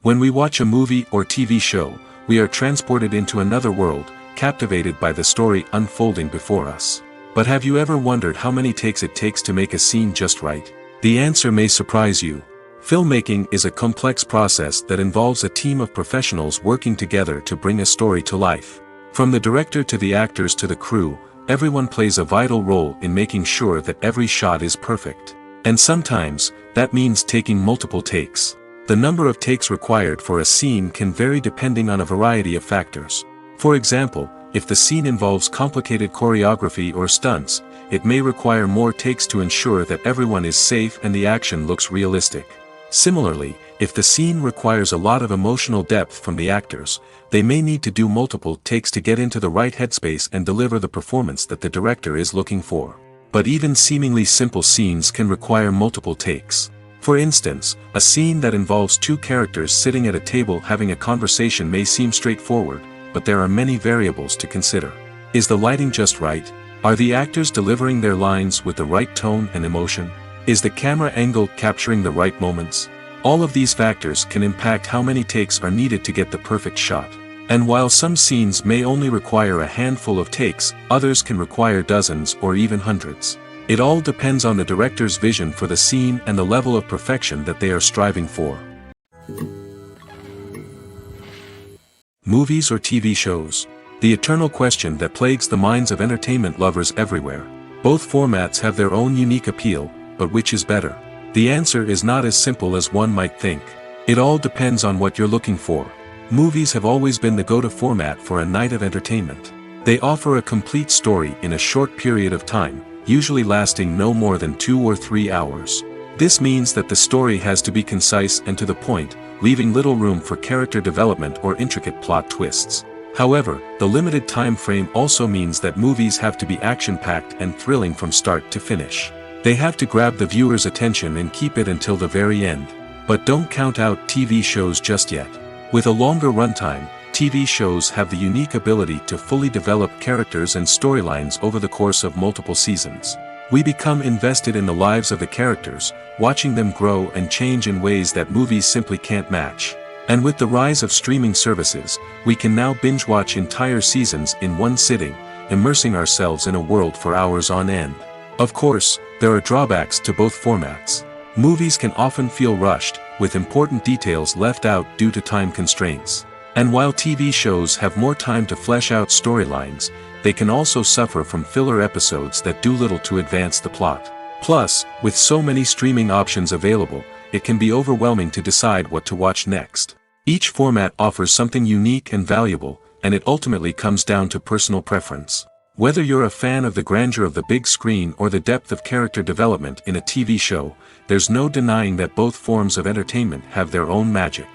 When we watch a movie or TV show, we are transported into another world, captivated by the story unfolding before us. But have you ever wondered how many takes it takes to make a scene just right? The answer may surprise you. Filmmaking is a complex process that involves a team of professionals working together to bring a story to life. From the director to the actors to the crew, everyone plays a vital role in making sure that every shot is perfect. And sometimes, that means taking multiple takes. The number of takes required for a scene can vary depending on a variety of factors. For example, if the scene involves complicated choreography or stunts, it may require more takes to ensure that everyone is safe and the action looks realistic. Similarly, if the scene requires a lot of emotional depth from the actors, they may need to do multiple takes to get into the right headspace and deliver the performance that the director is looking for. But even seemingly simple scenes can require multiple takes. For instance, a scene that involves two characters sitting at a table having a conversation may seem straightforward, but there are many variables to consider. Is the lighting just right? Are the actors delivering their lines with the right tone and emotion? Is the camera angle capturing the right moments? All of these factors can impact how many takes are needed to get the perfect shot. And while some scenes may only require a handful of takes, others can require dozens or even hundreds. It all depends on the director's vision for the scene and the level of perfection that they are striving for. Movies or TV shows? The eternal question that plagues the minds of entertainment lovers everywhere. Both formats have their own unique appeal, but which is better? The answer is not as simple as one might think. It all depends on what you're looking for. Movies have always been the go-to format for a night of entertainment. They offer a complete story in a short period of time, usually lasting no more than 2 or 3 hours. This means that the story has to be concise and to the point, leaving little room for character development or intricate plot twists. However, the limited time frame also means that movies have to be action-packed and thrilling from start to finish. They have to grab the viewer's attention and keep it until the very end. But don't count out TV shows just yet. With a longer runtime, TV shows have the unique ability to fully develop characters and storylines over the course of multiple seasons. We become invested in the lives of the characters, watching them grow and change in ways that movies simply can't match. And with the rise of streaming services, we can now binge-watch entire seasons in one sitting, immersing ourselves in a world for hours on end. Of course, there are drawbacks to both formats. Movies can often feel rushed, with important details left out due to time constraints. And while TV shows have more time to flesh out storylines, they can also suffer from filler episodes that do little to advance the plot. Plus, with so many streaming options available, it can be overwhelming to decide what to watch next. Each format offers something unique and valuable, and it ultimately comes down to personal preference. Whether you're a fan of the grandeur of the big screen or the depth of character development in a TV show, there's no denying that both forms of entertainment have their own magic.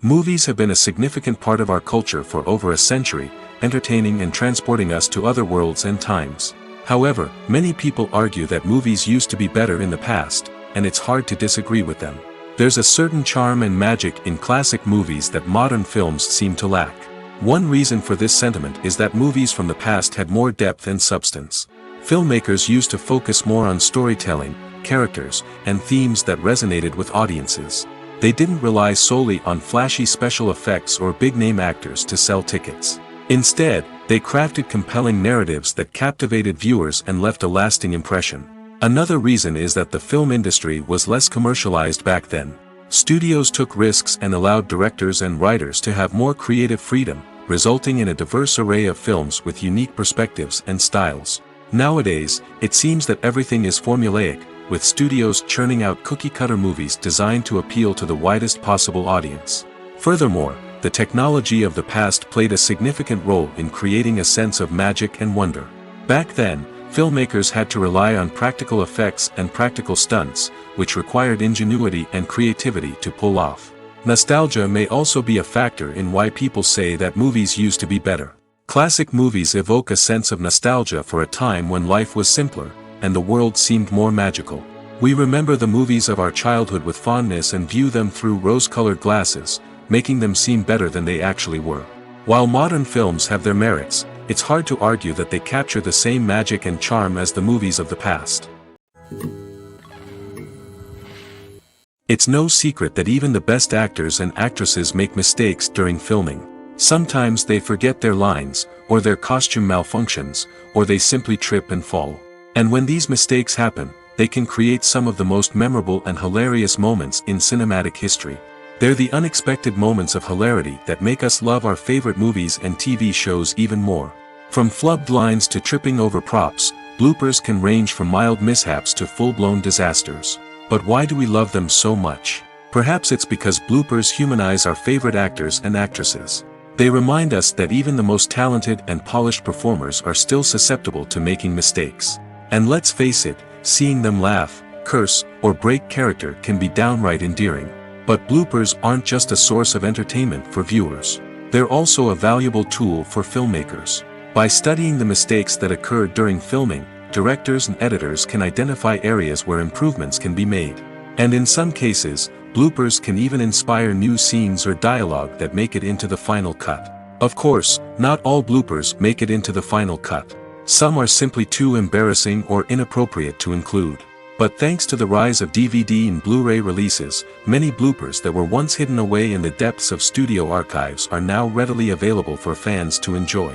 Movies have been a significant part of our culture for over a century, entertaining and transporting us to other worlds and times. However, many people argue that movies used to be better in the past, and it's hard to disagree with them. There's a certain charm and magic in classic movies that modern films seem to lack. One reason for this sentiment is that movies from the past had more depth and substance. Filmmakers used to focus more on storytelling, characters, and themes that resonated with audiences. They didn't rely solely on flashy special effects or big-name actors to sell tickets. Instead, they crafted compelling narratives that captivated viewers and left a lasting impression. Another reason is that the film industry was less commercialized back then. Studios took risks and allowed directors and writers to have more creative freedom, resulting in a diverse array of films with unique perspectives and styles. Nowadays, it seems that everything is formulaic, with studios churning out cookie-cutter movies designed to appeal to the widest possible audience. Furthermore, the technology of the past played a significant role in creating a sense of magic and wonder. Back then, filmmakers had to rely on practical effects and practical stunts, which required ingenuity and creativity to pull off. Nostalgia may also be a factor in why people say that movies used to be better. Classic movies evoke a sense of nostalgia for a time when life was simpler, and the world seemed more magical. We remember the movies of our childhood with fondness and view them through rose-colored glasses, making them seem better than they actually were. While modern films have their merits, it's hard to argue that they capture the same magic and charm as the movies of the past. It's no secret that even the best actors and actresses make mistakes during filming. Sometimes they forget their lines, or their costume malfunctions, or they simply trip and fall. And when these mistakes happen, they can create some of the most memorable and hilarious moments in cinematic history. They're the unexpected moments of hilarity that make us love our favorite movies and TV shows even more. From flubbed lines to tripping over props, bloopers can range from mild mishaps to full-blown disasters. But why do we love them so much? Perhaps it's because bloopers humanize our favorite actors and actresses. They remind us that even the most talented and polished performers are still susceptible to making mistakes. And let's face it, seeing them laugh, curse, or break character can be downright endearing. But bloopers aren't just a source of entertainment for viewers. They're also a valuable tool for filmmakers. By studying the mistakes that occurred during filming, directors and editors can identify areas where improvements can be made. And in some cases, bloopers can even inspire new scenes or dialogue that make it into the final cut. Of course, not all bloopers make it into the final cut. Some are simply too embarrassing or inappropriate to include. But thanks to the rise of DVD and Blu-ray releases, many bloopers that were once hidden away in the depths of studio archives are now readily available for fans to enjoy.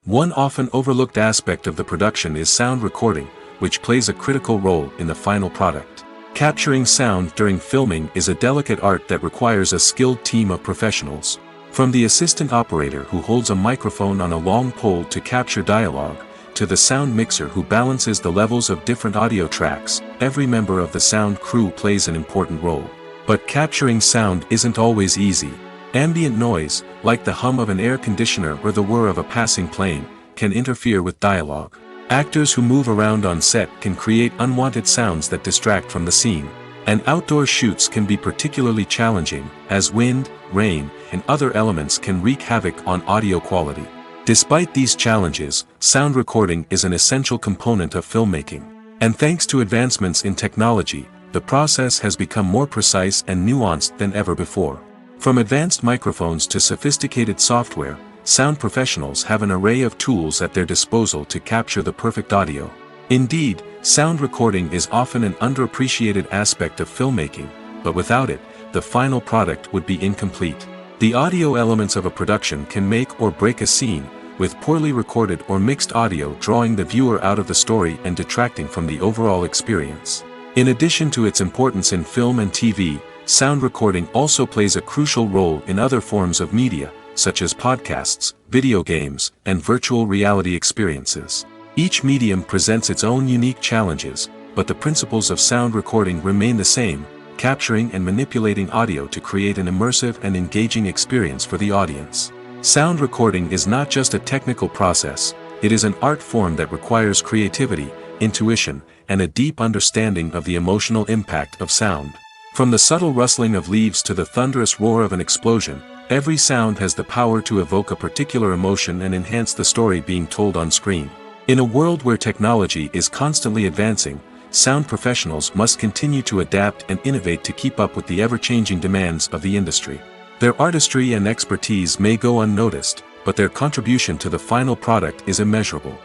One often overlooked aspect of the production is sound recording, which plays a critical role in the final product. Capturing sound during filming is a delicate art that requires a skilled team of professionals. From the assistant operator who holds a microphone on a long pole to capture dialogue, to the sound mixer who balances the levels of different audio tracks, every member of the sound crew plays an important role. But capturing sound isn't always easy. Ambient noise, like the hum of an air conditioner or the whir of a passing plane, can interfere with dialogue. Actors who move around on set can create unwanted sounds that distract from the scene. And outdoor shoots can be particularly challenging, as wind, rain, and other elements can wreak havoc on audio quality. Despite these challenges, sound recording is an essential component of filmmaking. And thanks to advancements in technology, the process has become more precise and nuanced than ever before. From advanced microphones to sophisticated software, sound professionals have an array of tools at their disposal to capture the perfect audio. Indeed, sound recording is often an underappreciated aspect of filmmaking, but without it, the final product would be incomplete. The audio elements of a production can make or break a scene, with poorly recorded or mixed audio drawing the viewer out of the story and detracting from the overall experience. In addition to its importance in film and TV, sound recording also plays a crucial role in other forms of media, such as podcasts, video games, and virtual reality experiences. Each medium presents its own unique challenges, but the principles of sound recording remain the same, capturing and manipulating audio to create an immersive and engaging experience for the audience. Sound recording is not just a technical process, it is an art form that requires creativity, intuition, and a deep understanding of the emotional impact of sound. From the subtle rustling of leaves to the thunderous roar of an explosion, every sound has the power to evoke a particular emotion and enhance the story being told on screen. In a world where technology is constantly advancing, sound professionals must continue to adapt and innovate to keep up with the ever-changing demands of the industry. Their artistry and expertise may go unnoticed, but their contribution to the final product is immeasurable.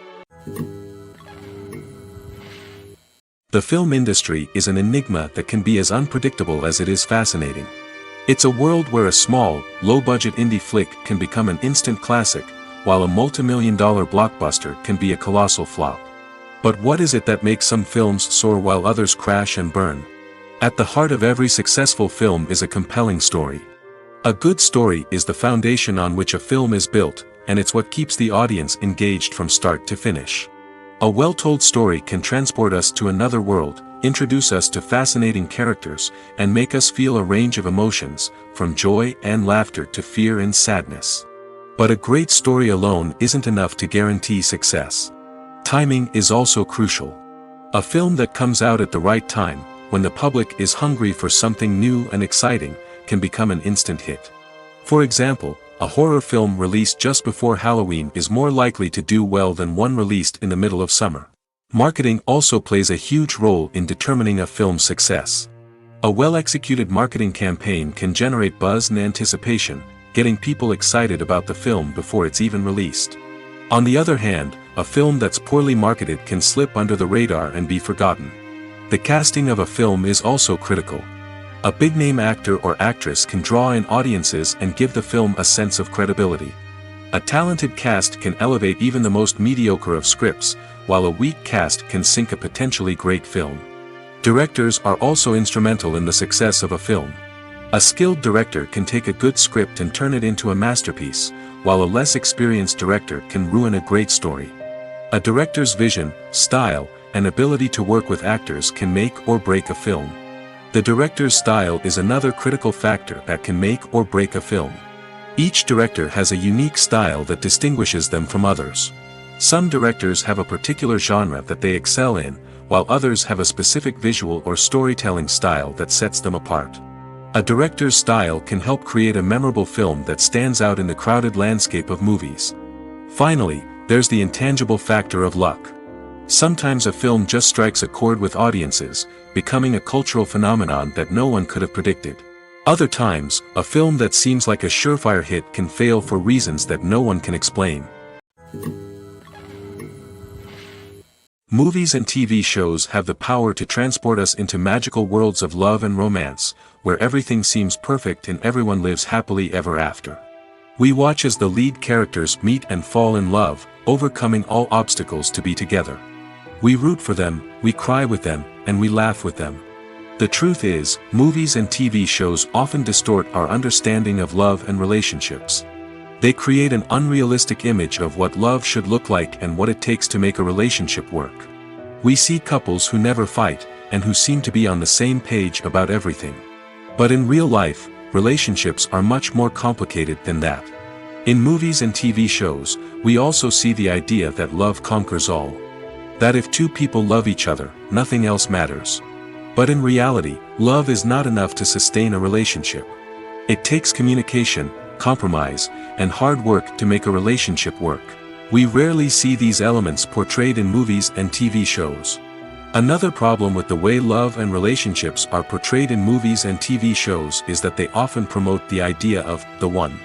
The film industry is an enigma that can be as unpredictable as it is fascinating. It's a world where a small, low-budget indie flick can become an instant classic, while a multi-million-dollar blockbuster can be a colossal flop. But what is it that makes some films soar while others crash and burn? At the heart of every successful film is a compelling story. A good story is the foundation on which a film is built, and it's what keeps the audience engaged from start to finish. A well-told story can transport us to another world, introduce us to fascinating characters, and make us feel a range of emotions, from joy and laughter to fear and sadness. But a great story alone isn't enough to guarantee success. Timing is also crucial. A film that comes out at the right time, when the public is hungry for something new and exciting, can become an instant hit. For example, a horror film released just before Halloween is more likely to do well than one released in the middle of summer. Marketing also plays a huge role in determining a film's success. A well-executed marketing campaign can generate buzz and anticipation, getting people excited about the film before it's even released. On the other hand, a film that's poorly marketed can slip under the radar and be forgotten. The casting of a film is also critical. A big-name actor or actress can draw in audiences and give the film a sense of credibility. A talented cast can elevate even the most mediocre of scripts, while a weak cast can sink a potentially great film. Directors are also instrumental in the success of a film. A skilled director can take a good script and turn it into a masterpiece, while a less experienced director can ruin a great story. A director's vision, style, and ability to work with actors can make or break a film. The director's style is another critical factor that can make or break a film. Each director has a unique style that distinguishes them from others. Some directors have a particular genre that they excel in, while others have a specific visual or storytelling style that sets them apart. A director's style can help create a memorable film that stands out in the crowded landscape of movies. Finally, there's the intangible factor of luck. Sometimes a film just strikes a chord with audiences, becoming a cultural phenomenon that no one could have predicted. Other times, a film that seems like a surefire hit can fail for reasons that no one can explain. Movies and TV shows have the power to transport us into magical worlds of love and romance, where everything seems perfect and everyone lives happily ever after. We watch as the lead characters meet and fall in love, overcoming all obstacles to be together. We root for them, we cry with them, and we laugh with them. The truth is, movies and TV shows often distort our understanding of love and relationships. They create an unrealistic image of what love should look like and what it takes to make a relationship work. We see couples who never fight, and who seem to be on the same page about everything. But in real life, relationships are much more complicated than that. In movies and TV shows, we also see the idea that love conquers all. That if two people love each other, nothing else matters. But in reality, love is not enough to sustain a relationship. It takes communication, compromise, and hard work to make a relationship work. We rarely see these elements portrayed in movies and TV shows. Another problem with the way love and relationships are portrayed in movies and TV shows is that they often promote the idea of the one.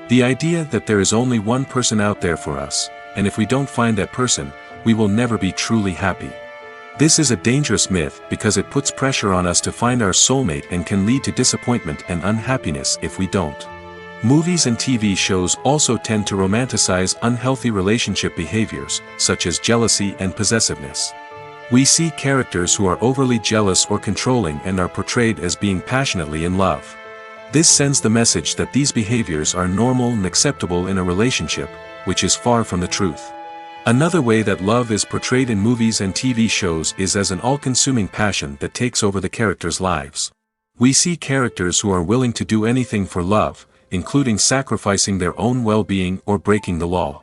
The idea that there is only one person out there for us, and if we don't find that person, we will never be truly happy. This is a dangerous myth because it puts pressure on us to find our soulmate and can lead to disappointment and unhappiness if we don't. Movies and TV shows also tend to romanticize unhealthy relationship behaviors, such as jealousy and possessiveness. We see characters who are overly jealous or controlling and are portrayed as being passionately in love. This sends the message that these behaviors are normal and acceptable in a relationship, which is far from the truth. Another way that love is portrayed in movies and TV shows is as an all-consuming passion that takes over the characters' lives. We see characters who are willing to do anything for love, including sacrificing their own well-being or breaking the law.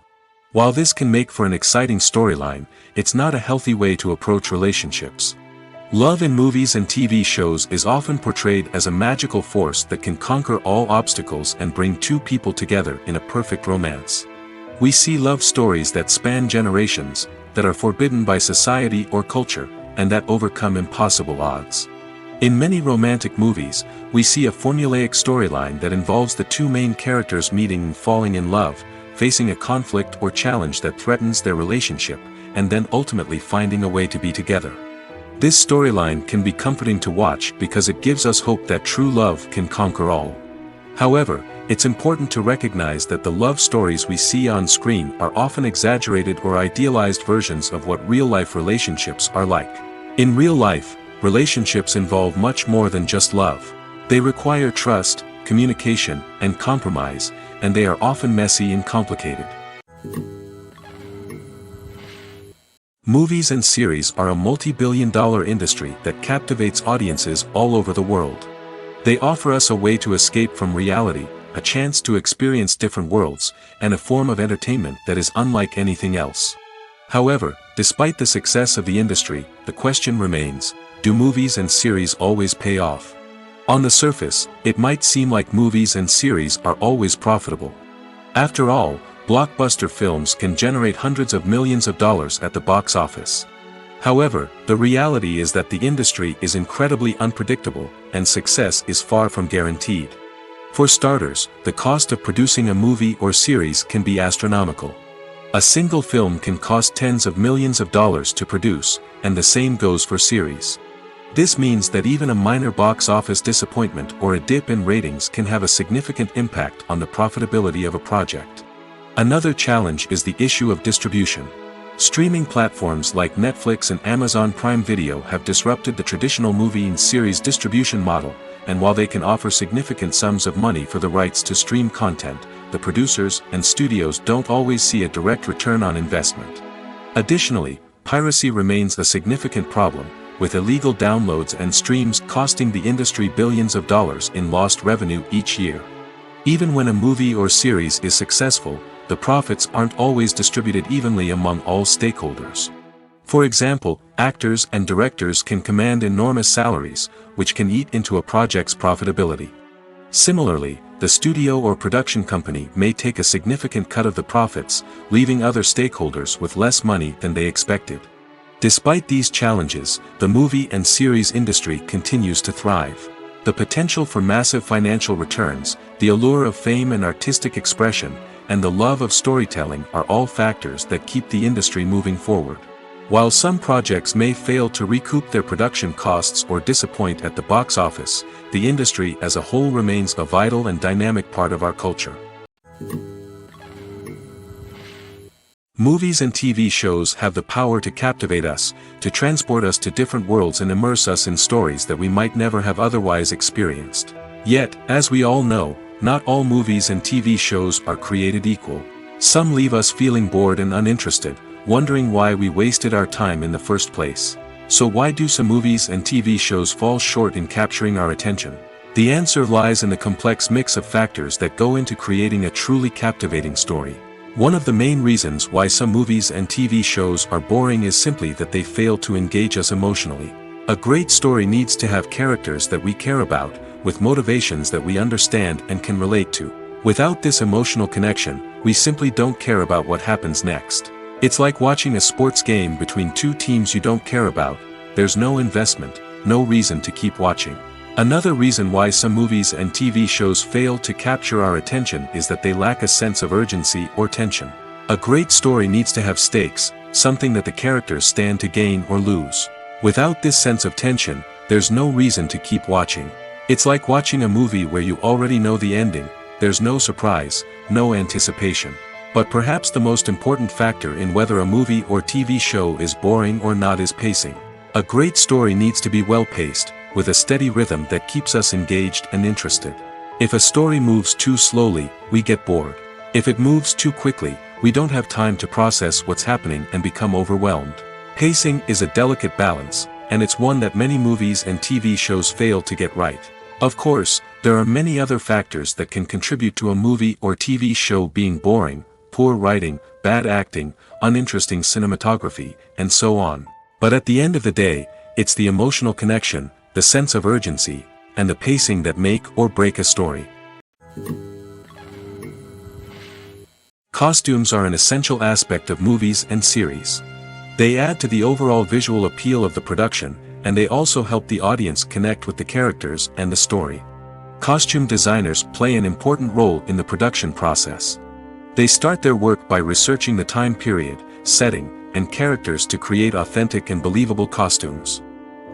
While this can make for an exciting storyline, it's not a healthy way to approach relationships. Love in movies and TV shows is often portrayed as a magical force that can conquer all obstacles and bring two people together in a perfect romance. We see love stories that span generations, that are forbidden by society or culture, and that overcome impossible odds. In many romantic movies, we see a formulaic storyline that involves the two main characters meeting and falling in love, facing a conflict or challenge that threatens their relationship, and then ultimately finding a way to be together. This storyline can be comforting to watch because it gives us hope that true love can conquer all. However, it's important to recognize that the love stories we see on screen are often exaggerated or idealized versions of what real-life relationships are like. In real life, relationships involve much more than just love. They require trust, communication, and compromise, and they are often messy and complicated. Movies and series are a multi-billion-dollar industry that captivates audiences all over the world. They offer us a way to escape from reality, a chance to experience different worlds, and a form of entertainment that is unlike anything else. However, despite the success of the industry, the question remains, do movies and series always pay off? On the surface, it might seem like movies and series are always profitable. After all, blockbuster films can generate hundreds of millions of dollars at the box office. However, the reality is that the industry is incredibly unpredictable, and success is far from guaranteed. For starters, the cost of producing a movie or series can be astronomical. A single film can cost tens of millions of dollars to produce, and the same goes for series. This means that even a minor box office disappointment or a dip in ratings can have a significant impact on the profitability of a project. Another challenge is the issue of distribution. Streaming platforms like Netflix and Amazon Prime Video have disrupted the traditional movie and series distribution model, and while they can offer significant sums of money for the rights to stream content, the producers and studios don't always see a direct return on investment. Additionally, piracy remains a significant problem, with illegal downloads and streams costing the industry billions of dollars in lost revenue each year. Even when a movie or series is successful, the profits aren't always distributed evenly among all stakeholders. For example, actors and directors can command enormous salaries, which can eat into a project's profitability. Similarly, the studio or production company may take a significant cut of the profits, leaving other stakeholders with less money than they expected. Despite these challenges, the movie and series industry continues to thrive. The potential for massive financial returns, the allure of fame and artistic expression, and the love of storytelling are all factors that keep the industry moving forward. While some projects may fail to recoup their production costs or disappoint at the box office, the industry as a whole remains a vital and dynamic part of our culture. Movies and TV shows have the power to captivate us, to transport us to different worlds and immerse us in stories that we might never have otherwise experienced. Yet, as we all know, not all movies and TV shows are created equal. Some leave us feeling bored and uninterested, wondering why we wasted our time in the first place. So why do some movies and TV shows fall short in capturing our attention? The answer lies in the complex mix of factors that go into creating a truly captivating story. One of the main reasons why some movies and TV shows are boring is simply that they fail to engage us emotionally. A great story needs to have characters that we care about, with motivations that we understand and can relate to. Without this emotional connection, we simply don't care about what happens next. It's like watching a sports game between two teams you don't care about. There's no investment, no reason to keep watching. Another reason why some movies and TV shows fail to capture our attention is that they lack a sense of urgency or tension. A great story needs to have stakes, something that the characters stand to gain or lose. Without this sense of tension, there's no reason to keep watching. It's like watching a movie where you already know the ending. There's no surprise, no anticipation. But perhaps the most important factor in whether a movie or TV show is boring or not is pacing. A great story needs to be well-paced, with a steady rhythm that keeps us engaged and interested. If a story moves too slowly, we get bored. If it moves too quickly, we don't have time to process what's happening and become overwhelmed. Pacing is a delicate balance, and it's one that many movies and TV shows fail to get right. Of course, there are many other factors that can contribute to a movie or TV show being boring: poor writing, bad acting, uninteresting cinematography, and so on. But at the end of the day, it's the emotional connection, the sense of urgency, and the pacing that make or break a story. Costumes are an essential aspect of movies and series. They add to the overall visual appeal of the production, and they also help the audience connect with the characters and the story. Costume designers play an important role in the production process. They start their work by researching the time period, setting, and characters to create authentic and believable costumes.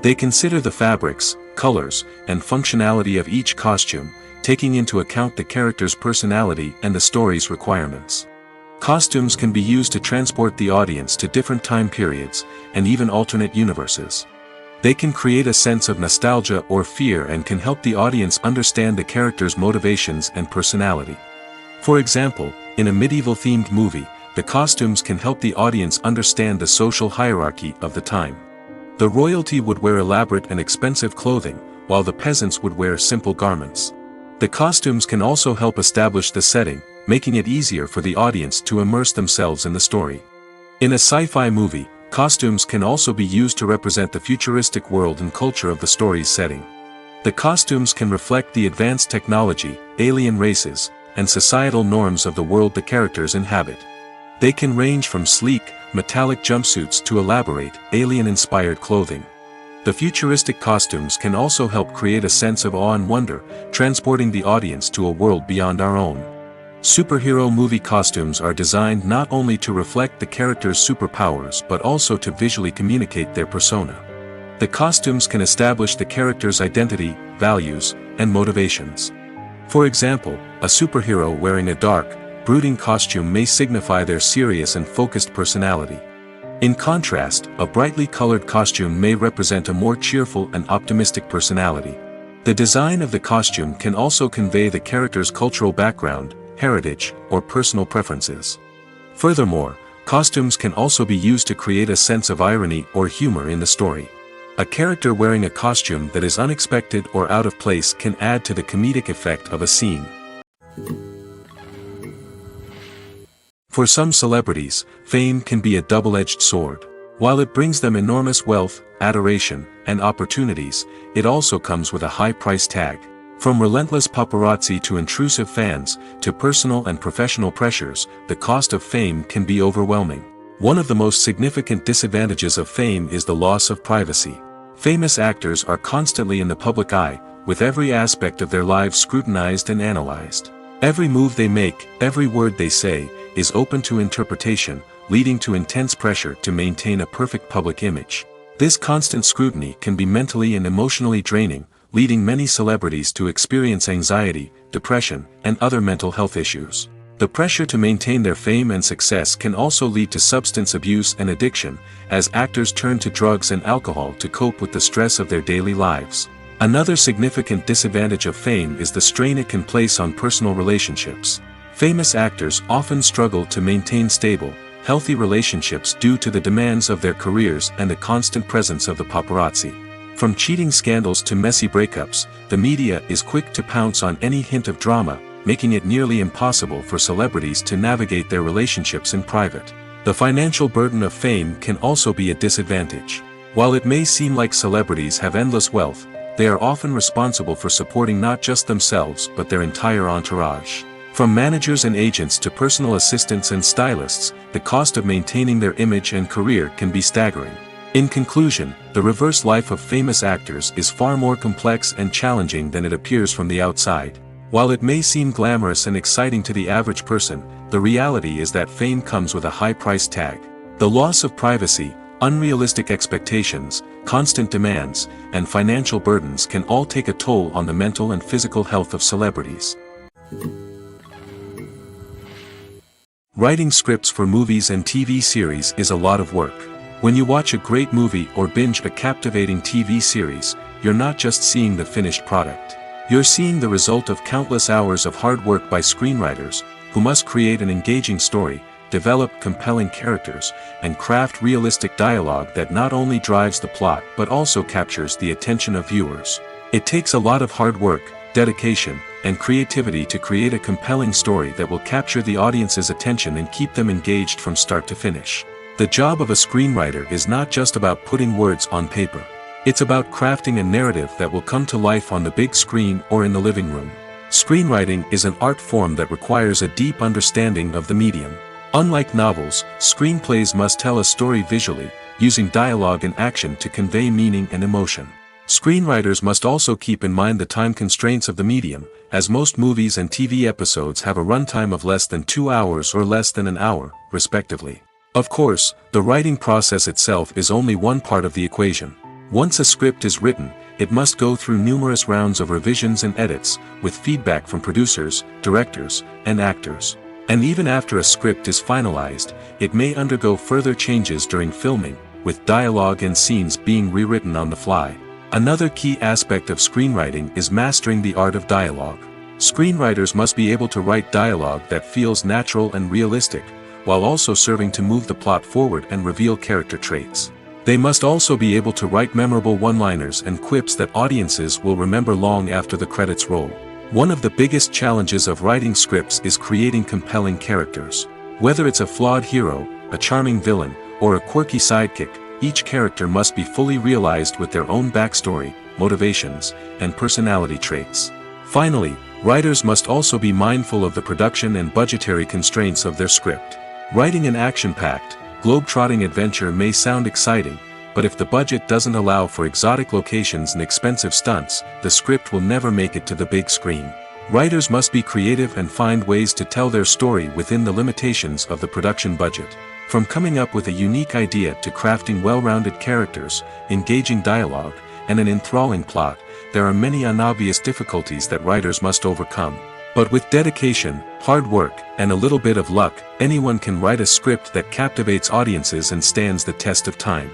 They consider the fabrics, colors, and functionality of each costume, taking into account the character's personality and the story's requirements. Costumes can be used to transport the audience to different time periods, and even alternate universes. They can create a sense of nostalgia or fear and can help the audience understand the character's motivations and personality. For example, in a medieval-themed movie, the costumes can help the audience understand the social hierarchy of the time. The royalty would wear elaborate and expensive clothing, while the peasants would wear simple garments. The costumes can also help establish the setting, making it easier for the audience to immerse themselves in the story. In a sci-fi movie, costumes can also be used to represent the futuristic world and culture of the story's setting. The costumes can reflect the advanced technology, alien races, and societal norms of the world the characters inhabit. They can range from sleek, metallic jumpsuits to elaborate, alien-inspired clothing. The futuristic costumes can also help create a sense of awe and wonder, transporting the audience to a world beyond our own. Superhero movie costumes are designed not only to reflect the character's superpowers but also to visually communicate their persona. The costumes can establish the character's identity, values, and motivations. For example, a superhero wearing a dark, brooding costume may signify their serious and focused personality. In contrast, a brightly colored costume may represent a more cheerful and optimistic personality. The design of the costume can also convey the character's cultural background, heritage, or personal preferences. Furthermore, costumes can also be used to create a sense of irony or humor in the story. A character wearing a costume that is unexpected or out of place can add to the comedic effect of a scene. For some celebrities, fame can be a double-edged sword. While it brings them enormous wealth, adoration, and opportunities, it also comes with a high price tag. From relentless paparazzi to intrusive fans, to personal and professional pressures, the cost of fame can be overwhelming. One of the most significant disadvantages of fame is the loss of privacy. Famous actors are constantly in the public eye, with every aspect of their lives scrutinized and analyzed. Every move they make, every word they say, is open to interpretation, leading to intense pressure to maintain a perfect public image. This constant scrutiny can be mentally and emotionally draining, leading many celebrities to experience anxiety, depression, and other mental health issues. The pressure to maintain their fame and success can also lead to substance abuse and addiction, as actors turn to drugs and alcohol to cope with the stress of their daily lives. Another significant disadvantage of fame is the strain it can place on personal relationships. Famous actors often struggle to maintain stable, healthy relationships due to the demands of their careers and the constant presence of the paparazzi. From cheating scandals to messy breakups, the media is quick to pounce on any hint of drama, making it nearly impossible for celebrities to navigate their relationships in private. The financial burden of fame can also be a disadvantage. While it may seem like celebrities have endless wealth, they are often responsible for supporting not just themselves but their entire entourage. From managers and agents to personal assistants and stylists, the cost of maintaining their image and career can be staggering. In conclusion, the reverse life of famous actors is far more complex and challenging than it appears from the outside. While it may seem glamorous and exciting to the average person, the reality is that fame comes with a high price tag. The loss of privacy, unrealistic expectations, constant demands, and financial burdens can all take a toll on the mental and physical health of celebrities. Writing scripts for movies and TV series is a lot of work. When you watch a great movie or binge a captivating TV series, you're not just seeing the finished product. You're seeing the result of countless hours of hard work by screenwriters, who must create an engaging story, develop compelling characters, and craft realistic dialogue that not only drives the plot but also captures the attention of viewers. It takes a lot of hard work, dedication, and creativity to create a compelling story that will capture the audience's attention and keep them engaged from start to finish. The job of a screenwriter is not just about putting words on paper. It's about crafting a narrative that will come to life on the big screen or in the living room. Screenwriting is an art form that requires a deep understanding of the medium. Unlike novels, screenplays must tell a story visually, using dialogue and action to convey meaning and emotion. Screenwriters must also keep in mind the time constraints of the medium, as most movies and TV episodes have a runtime of less than 2 hours or less than an hour, respectively. Of course, the writing process itself is only one part of the equation. Once a script is written, it must go through numerous rounds of revisions and edits, with feedback from producers, directors, and actors. And even after a script is finalized, it may undergo further changes during filming, with dialogue and scenes being rewritten on the fly. Another key aspect of screenwriting is mastering the art of dialogue. Screenwriters must be able to write dialogue that feels natural and realistic, while also serving to move the plot forward and reveal character traits. They must also be able to write memorable one-liners and quips that audiences will remember long after the credits roll. One of the biggest challenges of writing scripts is creating compelling characters. Whether it's a flawed hero, a charming villain, or a quirky sidekick, each character must be fully realized with their own backstory, motivations, and personality traits. Finally, writers must also be mindful of the production and budgetary constraints of their script. Writing an action-packed, globe-trotting adventure may sound exciting, but if the budget doesn't allow for exotic locations and expensive stunts, the script will never make it to the big screen. Writers must be creative and find ways to tell their story within the limitations of the production budget. From coming up with a unique idea to crafting well-rounded characters, engaging dialogue, and an enthralling plot, there are many unobvious difficulties that writers must overcome. But with dedication, hard work, and a little bit of luck, anyone can write a script that captivates audiences and stands the test of time.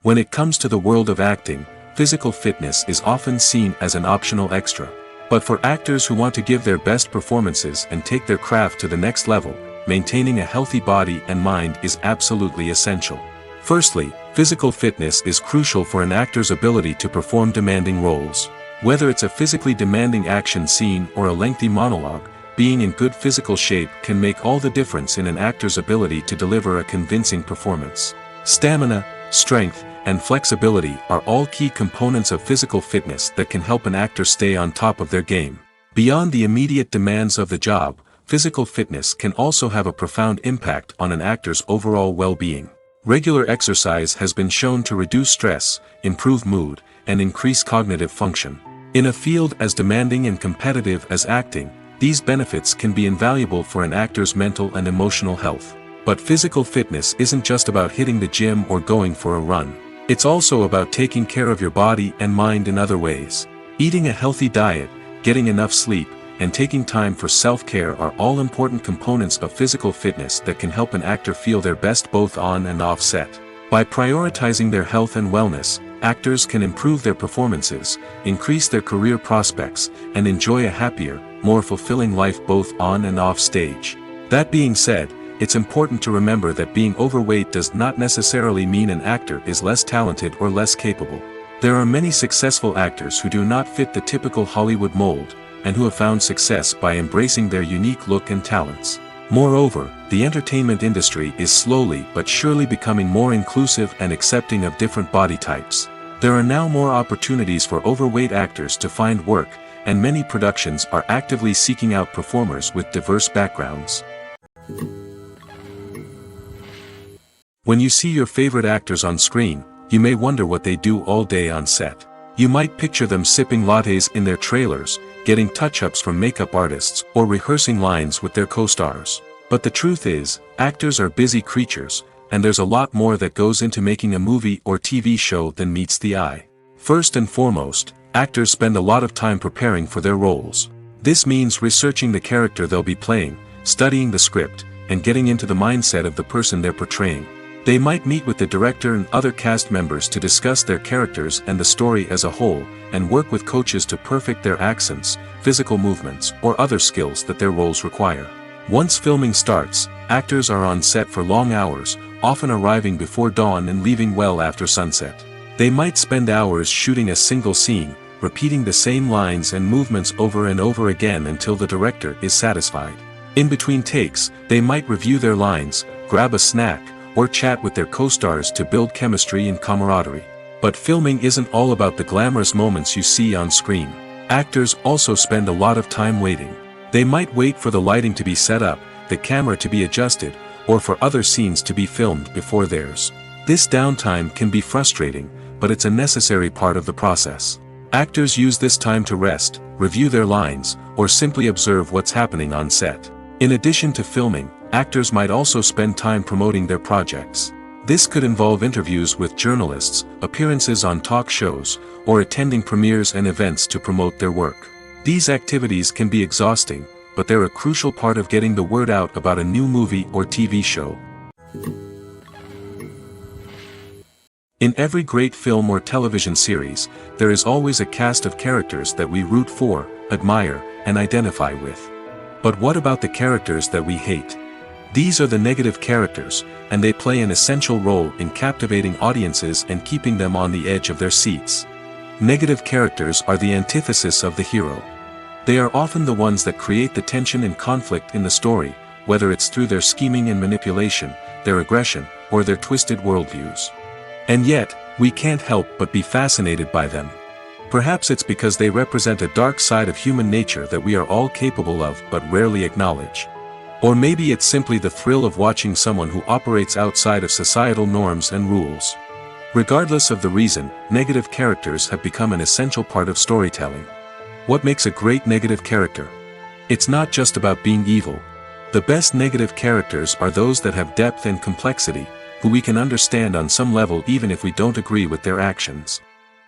When it comes to the world of acting, physical fitness is often seen as an optional extra. But for actors who want to give their best performances and take their craft to the next level, maintaining a healthy body and mind is absolutely essential. Firstly, physical fitness is crucial for an actor's ability to perform demanding roles. Whether it's a physically demanding action scene or a lengthy monologue, being in good physical shape can make all the difference in an actor's ability to deliver a convincing performance. Stamina, strength, and flexibility are all key components of physical fitness that can help an actor stay on top of their game. Beyond the immediate demands of the job, physical fitness can also have a profound impact on an actor's overall well-being. Regular exercise has been shown to reduce stress, improve mood, and increase cognitive function. In a field as demanding and competitive as acting, these benefits can be invaluable for an actor's mental and emotional health. But physical fitness isn't just about hitting the gym or going for a run. It's also about taking care of your body and mind in other ways. Eating a healthy diet, getting enough sleep, and taking time for self-care are all important components of physical fitness that can help an actor feel their best both on and off set. By prioritizing their health and wellness, actors can improve their performances, increase their career prospects, and enjoy a happier, more fulfilling life both on and off stage. That being said, it's important to remember that being overweight does not necessarily mean an actor is less talented or less capable. There are many successful actors who do not fit the typical Hollywood mold, and who have found success by embracing their unique look and talents. Moreover, the entertainment industry is slowly but surely becoming more inclusive and accepting of different body types. There are now more opportunities for overweight actors to find work, and many productions are actively seeking out performers with diverse backgrounds. When you see your favorite actors on screen, you may wonder what they do all day on set. You might picture them sipping lattes in their trailers, getting touch-ups from makeup artists, or rehearsing lines with their co-stars. But the truth is, actors are busy creatures, and there's a lot more that goes into making a movie or TV show than meets the eye. First and foremost, actors spend a lot of time preparing for their roles. This means researching the character they'll be playing, studying the script, and getting into the mindset of the person they're portraying. They might meet with the director and other cast members to discuss their characters and the story as a whole, and work with coaches to perfect their accents, physical movements, or other skills that their roles require. Once filming starts, actors are on set for long hours, often arriving before dawn and leaving well after sunset. They might spend hours shooting a single scene, repeating the same lines and movements over and over again until the director is satisfied. In between takes, they might review their lines, grab a snack, or chat with their co-stars to build chemistry and camaraderie. But filming isn't all about the glamorous moments you see on screen. Actors also spend a lot of time waiting. They might wait for the lighting to be set up, the camera to be adjusted, or for other scenes to be filmed before theirs. This downtime can be frustrating, but it's a necessary part of the process. Actors use this time to rest, review their lines, or simply observe what's happening on set. In addition to filming, actors might also spend time promoting their projects. This could involve interviews with journalists, appearances on talk shows, or attending premieres and events to promote their work. These activities can be exhausting, but they're a crucial part of getting the word out about a new movie or TV show. In every great film or television series, there is always a cast of characters that we root for, admire, and identify with. But what about the characters that we hate? These are the negative characters, and they play an essential role in captivating audiences and keeping them on the edge of their seats. Negative characters are the antithesis of the hero. They are often the ones that create the tension and conflict in the story, whether it's through their scheming and manipulation, their aggression, or their twisted worldviews. And yet, we can't help but be fascinated by them. Perhaps it's because they represent a dark side of human nature that we are all capable of but rarely acknowledge. Or maybe it's simply the thrill of watching someone who operates outside of societal norms and rules. Regardless of the reason, negative characters have become an essential part of storytelling. What makes a great negative character? It's not just about being evil. The best negative characters are those that have depth and complexity, who we can understand on some level even if we don't agree with their actions.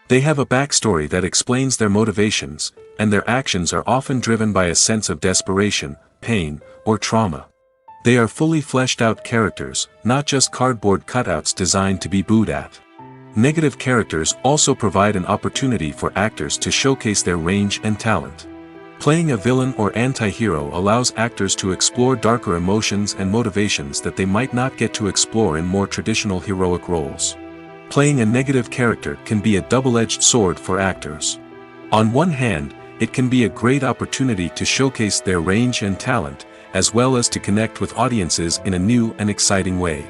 They have a backstory that explains their motivations, and their actions are often driven by a sense of desperation, pain, or trauma. They are fully fleshed out characters, not just cardboard cutouts designed to be booed at. Negative characters also provide an opportunity for actors to showcase their range and talent. Playing a villain or anti-hero allows actors to explore darker emotions and motivations that they might not get to explore in more traditional heroic roles. Playing a negative character can be a double-edged sword for actors. On one hand, it can be a great opportunity to showcase their range and talent, as well as to connect with audiences in a new and exciting way.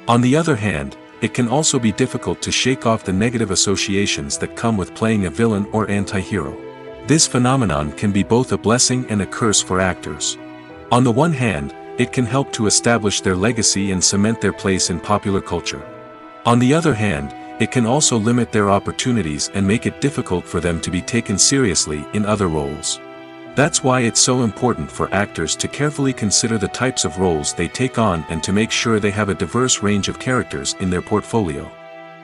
On the other hand, it can also be difficult to shake off the negative associations that come with playing a villain or anti-hero. This phenomenon can be both a blessing and a curse for actors. On the one hand, it can help to establish their legacy and cement their place in popular culture. On the other hand, it can also limit their opportunities and make it difficult for them to be taken seriously in other roles. That's why it's so important for actors to carefully consider the types of roles they take on and to make sure they have a diverse range of characters in their portfolio.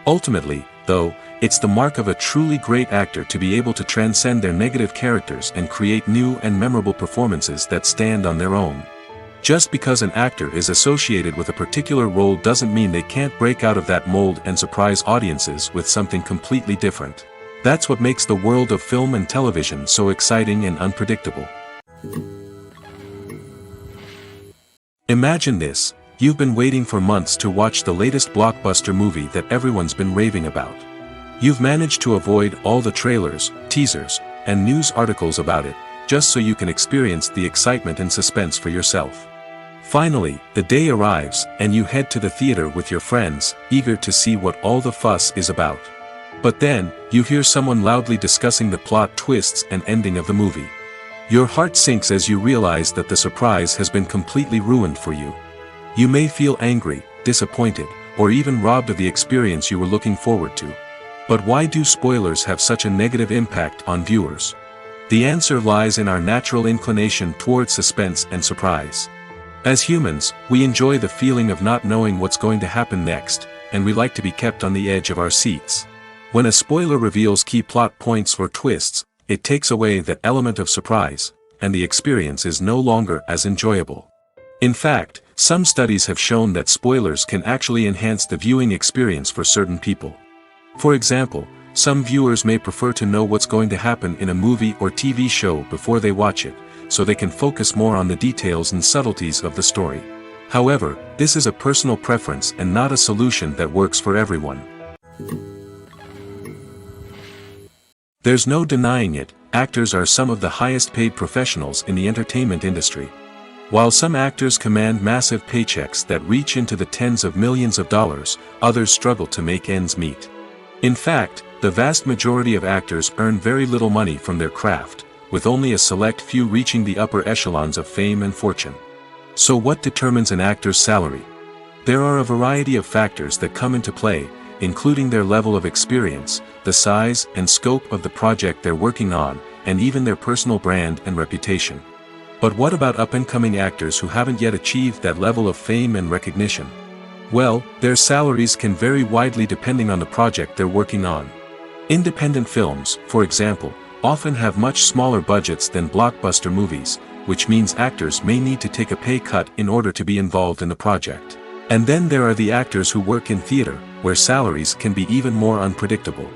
Ultimately, though, it's the mark of a truly great actor to be able to transcend their negative characters and create new and memorable performances that stand on their own. Just because an actor is associated with a particular role doesn't mean they can't break out of that mold and surprise audiences with something completely different. That's what makes the world of film and television so exciting and unpredictable. Imagine this: you've been waiting for months to watch the latest blockbuster movie that everyone's been raving about. You've managed to avoid all the trailers, teasers, and news articles about it, just so you can experience the excitement and suspense for yourself. Finally, the day arrives, and you head to the theater with your friends, eager to see what all the fuss is about. But then, you hear someone loudly discussing the plot twists and ending of the movie. Your heart sinks as you realize that the surprise has been completely ruined for you. You may feel angry, disappointed, or even robbed of the experience you were looking forward to. But why do spoilers have such a negative impact on viewers? The answer lies in our natural inclination towards suspense and surprise. As humans, we enjoy the feeling of not knowing what's going to happen next, and we like to be kept on the edge of our seats. When a spoiler reveals key plot points or twists, it takes away that element of surprise, and the experience is no longer as enjoyable. In fact, some studies have shown that spoilers can actually enhance the viewing experience for certain people. For example, some viewers may prefer to know what's going to happen in a movie or TV show before they watch it, so they can focus more on the details and subtleties of the story. However, this is a personal preference and not a solution that works for everyone. There's no denying it, actors are some of the highest paid professionals in the entertainment industry. While some actors command massive paychecks that reach into the tens of millions of dollars, others struggle to make ends meet. In fact, the vast majority of actors earn very little money from their craft, with only a select few reaching the upper echelons of fame and fortune. So what determines an actor's salary? There are a variety of factors that come into play, including their level of experience, the size and scope of the project they're working on, and even their personal brand and reputation. But what about up-and-coming actors who haven't yet achieved that level of fame and recognition? Well, their salaries can vary widely depending on the project they're working on. Independent films, for example, often have much smaller budgets than blockbuster movies, which means actors may need to take a pay cut in order to be involved in the project. And then there are the actors who work in theater, where salaries can be even more unpredictable.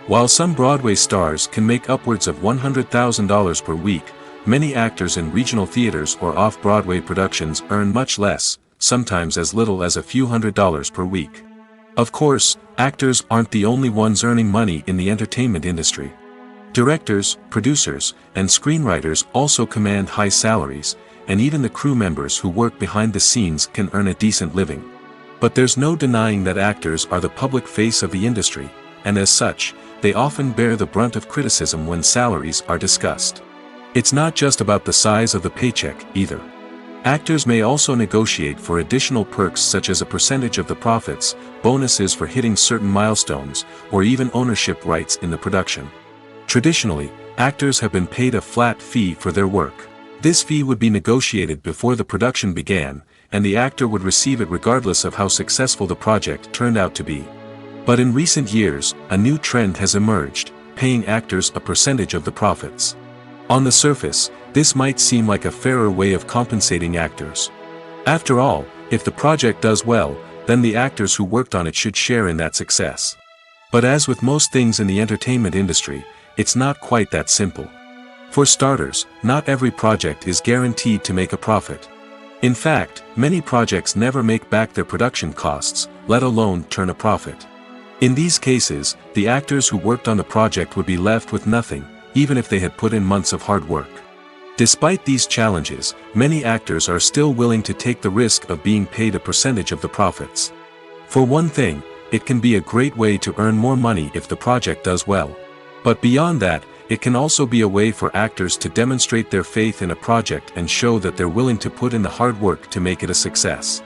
While some Broadway stars can make upwards of $100,000 per week, many actors in regional theaters or off-Broadway productions earn much less, sometimes as little as a few $100s per week. Of course, actors aren't the only ones earning money in the entertainment industry. Directors, producers, and screenwriters also command high salaries, and even the crew members who work behind the scenes can earn a decent living. But there's no denying that actors are the public face of the industry, and as such, they often bear the brunt of criticism when salaries are discussed. It's not just about the size of the paycheck, either. Actors may also negotiate for additional perks such as a percentage of the profits, bonuses for hitting certain milestones, or even ownership rights in the production. Traditionally, actors have been paid a flat fee for their work. This fee would be negotiated before the production began, and the actor would receive it regardless of how successful the project turned out to be. But in recent years, a new trend has emerged, paying actors a percentage of the profits. On the surface, this might seem like a fairer way of compensating actors. After all, if the project does well, then the actors who worked on it should share in that success. But as with most things in the entertainment industry, it's not quite that simple. For starters, not every project is guaranteed to make a profit. In fact, many projects never make back their production costs, let alone turn a profit. In these cases, the actors who worked on the project would be left with nothing, even if they had put in months of hard work. Despite these challenges, many actors are still willing to take the risk of being paid a percentage of the profits. For one thing, it can be a great way to earn more money if the project does well. But beyond that, it can also be a way for actors to demonstrate their faith in a project and show that they're willing to put in the hard work to make it a success.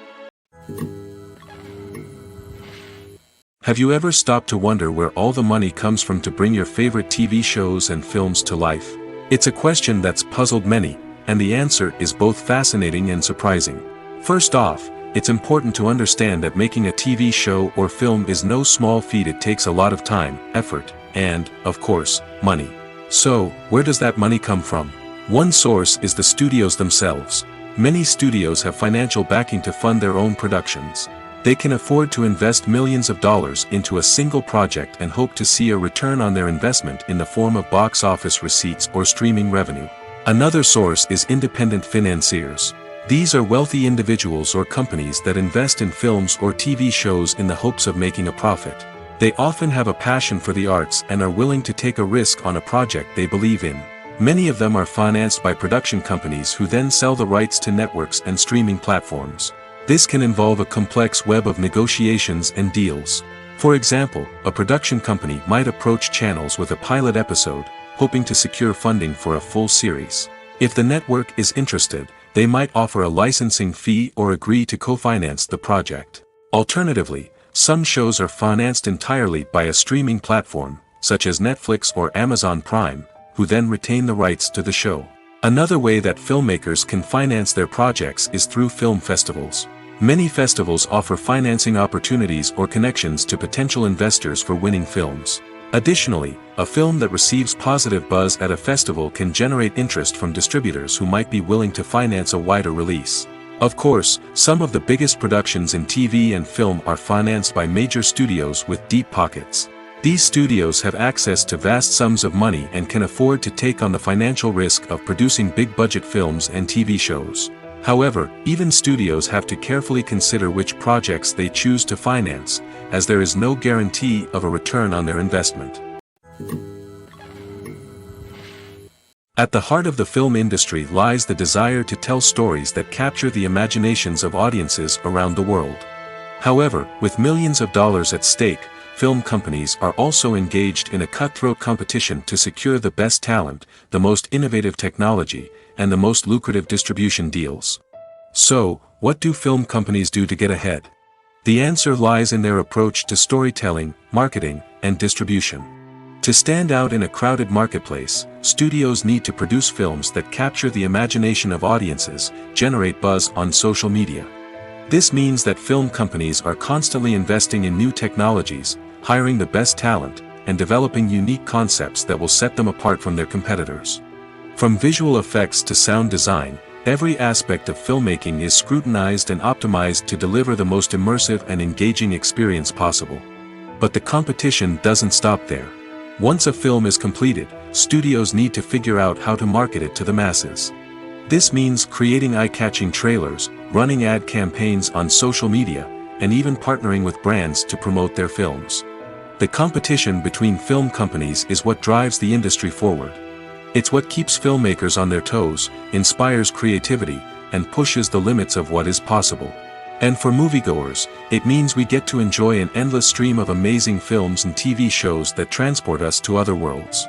Have you ever stopped to wonder where all the money comes from to bring your favorite TV shows and films to life? It's a question that's puzzled many, and the answer is both fascinating and surprising. First off, it's important to understand that making a TV show or film is no small feat. It takes a lot of time, effort, and, of course, money. So, where does that money come from? One source is the studios themselves. Many studios have financial backing to fund their own productions. They can afford to invest millions of dollars into a single project and hope to see a return on their investment in the form of box office receipts or streaming revenue. Another source is independent financiers. These are wealthy individuals or companies that invest in films or TV shows in the hopes of making a profit. They often have a passion for the arts and are willing to take a risk on a project they believe in. Many of them are financed by production companies who then sell the rights to networks and streaming platforms. This can involve a complex web of negotiations and deals. For example, a production company might approach channels with a pilot episode, hoping to secure funding for a full series. If the network is interested, they might offer a licensing fee or agree to co-finance the project. Alternatively, some shows are financed entirely by a streaming platform, such as Netflix or Amazon Prime, who then retain the rights to the show. Another way that filmmakers can finance their projects is through film festivals. Many festivals offer financing opportunities or connections to potential investors for winning films. Additionally, a film that receives positive buzz at a festival can generate interest from distributors who might be willing to finance a wider release. Of course, some of the biggest productions in TV and film are financed by major studios with deep pockets. These studios have access to vast sums of money and can afford to take on the financial risk of producing big-budget films and TV shows. However, even studios have to carefully consider which projects they choose to finance, as there is no guarantee of a return on their investment. At the heart of the film industry lies the desire to tell stories that capture the imaginations of audiences around the world. However, with millions of dollars at stake, film companies are also engaged in a cutthroat competition to secure the best talent, the most innovative technology, and the most lucrative distribution deals. So, what do film companies do to get ahead? The answer lies in their approach to storytelling, marketing, and distribution. To stand out in a crowded marketplace, studios need to produce films that capture the imagination of audiences, generate buzz on social media. This means that film companies are constantly investing in new technologies, hiring the best talent, and developing unique concepts that will set them apart from their competitors. From visual effects to sound design, every aspect of filmmaking is scrutinized and optimized to deliver the most immersive and engaging experience possible. But the competition doesn't stop there. Once a film is completed, studios need to figure out how to market it to the masses. This means creating eye-catching trailers, running ad campaigns on social media, and even partnering with brands to promote their films. The competition between film companies is what drives the industry forward. It's what keeps filmmakers on their toes, inspires creativity, and pushes the limits of what is possible. And for moviegoers, it means we get to enjoy an endless stream of amazing films and TV shows that transport us to other worlds.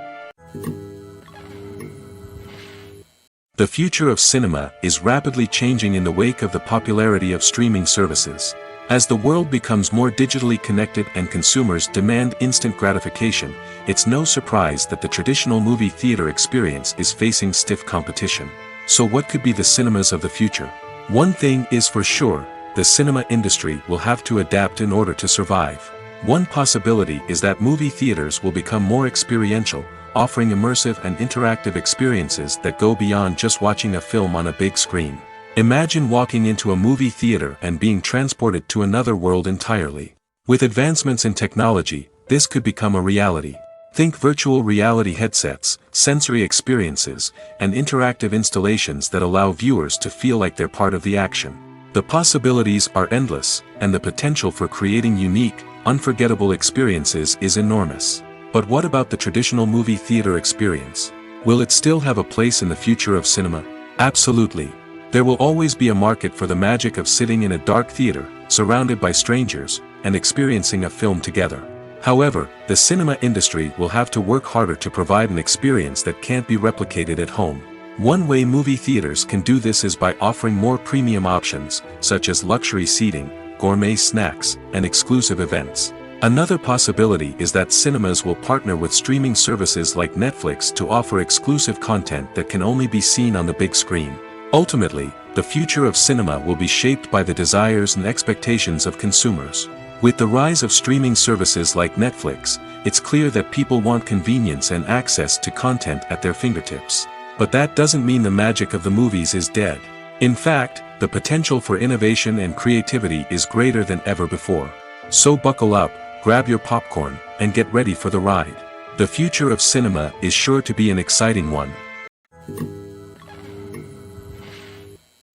The future of cinema is rapidly changing in the wake of the popularity of streaming services. As the world becomes more digitally connected and consumers demand instant gratification, it's no surprise that the traditional movie theater experience is facing stiff competition. So what could be the cinemas of the future? One thing is for sure, the cinema industry will have to adapt in order to survive. One possibility is that movie theaters will become more experiential, offering immersive and interactive experiences that go beyond just watching a film on a big screen. Imagine walking into a movie theater and being transported to another world entirely. With advancements in technology, this could become a reality. Think virtual reality headsets, sensory experiences, and interactive installations that allow viewers to feel like they're part of the action. The possibilities are endless, and the potential for creating unique, unforgettable experiences is enormous. But what about the traditional movie theater experience? Will it still have a place in the future of cinema? Absolutely. There will always be a market for the magic of sitting in a dark theater, surrounded by strangers, and experiencing a film together. However, the cinema industry will have to work harder to provide an experience that can't be replicated at home. One way movie theaters can do this is by offering more premium options, such as luxury seating, gourmet snacks, and exclusive events. Another possibility is that cinemas will partner with streaming services like Netflix to offer exclusive content that can only be seen on the big screen. Ultimately, the future of cinema will be shaped by the desires and expectations of consumers. With the rise of streaming services like Netflix, it's clear that people want convenience and access to content at their fingertips. But that doesn't mean the magic of the movies is dead. In fact, the potential for innovation and creativity is greater than ever before. So buckle up, grab your popcorn, and get ready for the ride. The future of cinema is sure to be an exciting one.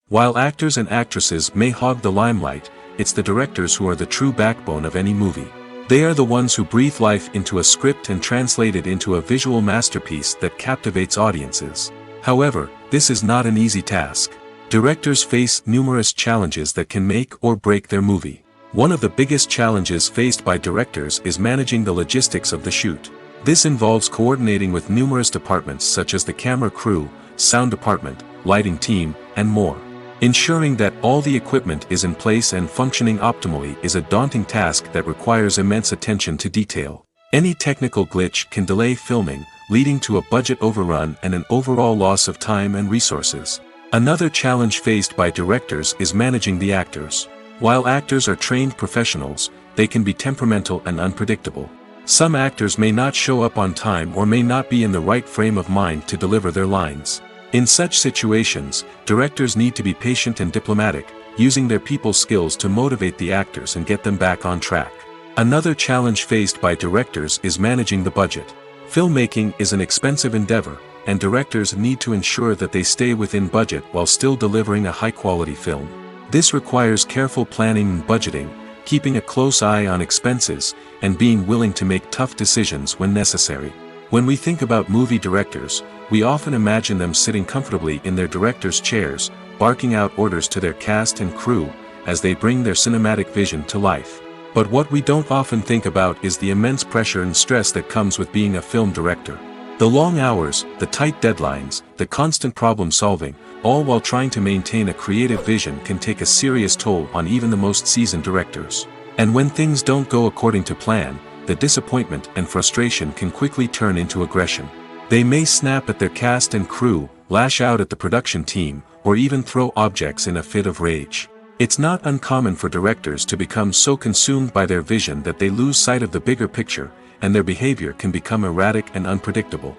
While actors and actresses may hog the limelight, it's the directors who are the true backbone of any movie. They are the ones who breathe life into a script and translate it into a visual masterpiece that captivates audiences. However, this is not an easy task. Directors face numerous challenges that can make or break their movie. One of the biggest challenges faced by directors is managing the logistics of the shoot. This involves coordinating with numerous departments such as the camera crew, sound department, lighting team, and more. Ensuring that all the equipment is in place and functioning optimally is a daunting task that requires immense attention to detail. Any technical glitch can delay filming, leading to a budget overrun and an overall loss of time and resources. Another challenge faced by directors is managing the actors. While actors are trained professionals, they can be temperamental and unpredictable. Some actors may not show up on time or may not be in the right frame of mind to deliver their lines. In such situations, directors need to be patient and diplomatic, using their people skills to motivate the actors and get them back on track. Another challenge faced by directors is managing the budget. Filmmaking is an expensive endeavor, and directors need to ensure that they stay within budget while still delivering a high-quality film. This requires careful planning and budgeting, keeping a close eye on expenses, and being willing to make tough decisions when necessary. When we think about movie directors, we often imagine them sitting comfortably in their director's chairs, barking out orders to their cast and crew, as they bring their cinematic vision to life. But what we don't often think about is the immense pressure and stress that comes with being a film director. The long hours, the tight deadlines, the constant problem solving, all while trying to maintain a creative vision can take a serious toll on even the most seasoned directors. And when things don't go according to plan, the disappointment and frustration can quickly turn into aggression. They may snap at their cast and crew, lash out at the production team, or even throw objects in a fit of rage. It's not uncommon for directors to become so consumed by their vision that they lose sight of the bigger picture, and their behavior can become erratic and unpredictable.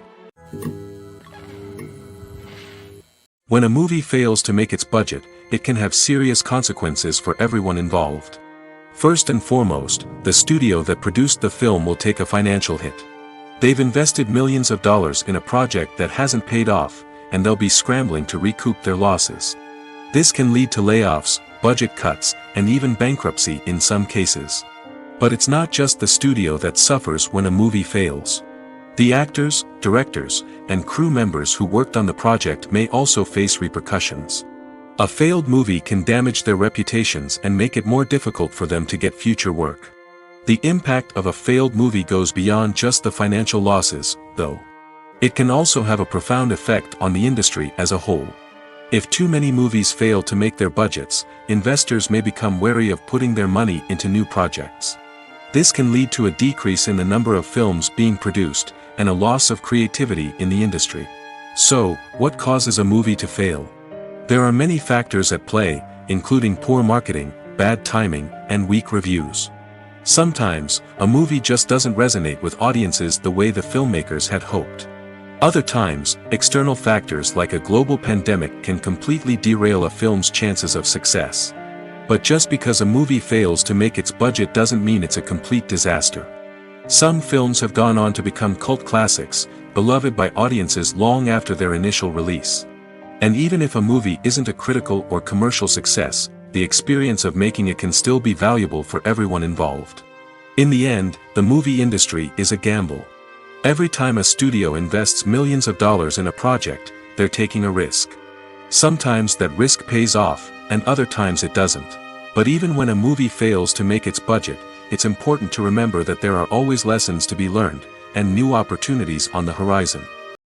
When a movie fails to make its budget, it can have serious consequences for everyone involved. First and foremost, the studio that produced the film will take a financial hit. They've invested millions of dollars in a project that hasn't paid off, and they'll be scrambling to recoup their losses. This can lead to layoffs, budget cuts, and even bankruptcy in some cases. But it's not just the studio that suffers when a movie fails. The actors, directors, and crew members who worked on the project may also face repercussions. A failed movie can damage their reputations and make it more difficult for them to get future work. The impact of a failed movie goes beyond just the financial losses, though. It can also have a profound effect on the industry as a whole. If too many movies fail to make their budgets, investors may become wary of putting their money into new projects. This can lead to a decrease in the number of films being produced, and a loss of creativity in the industry. So, what causes a movie to fail? There are many factors at play, including poor marketing, bad timing, and weak reviews. Sometimes, a movie just doesn't resonate with audiences the way the filmmakers had hoped. Other times, external factors like a global pandemic can completely derail a film's chances of success. But just because a movie fails to make its budget doesn't mean it's a complete disaster. Some films have gone on to become cult classics, beloved by audiences long after their initial release. And even if a movie isn't a critical or commercial success, the experience of making it can still be valuable for everyone involved. In the end, the movie industry is a gamble. Every time a studio invests millions of dollars in a project, they're taking a risk. Sometimes that risk pays off, and other times it doesn't. But even when a movie fails to make its budget, it's important to remember that there are always lessons to be learned, and new opportunities on the horizon.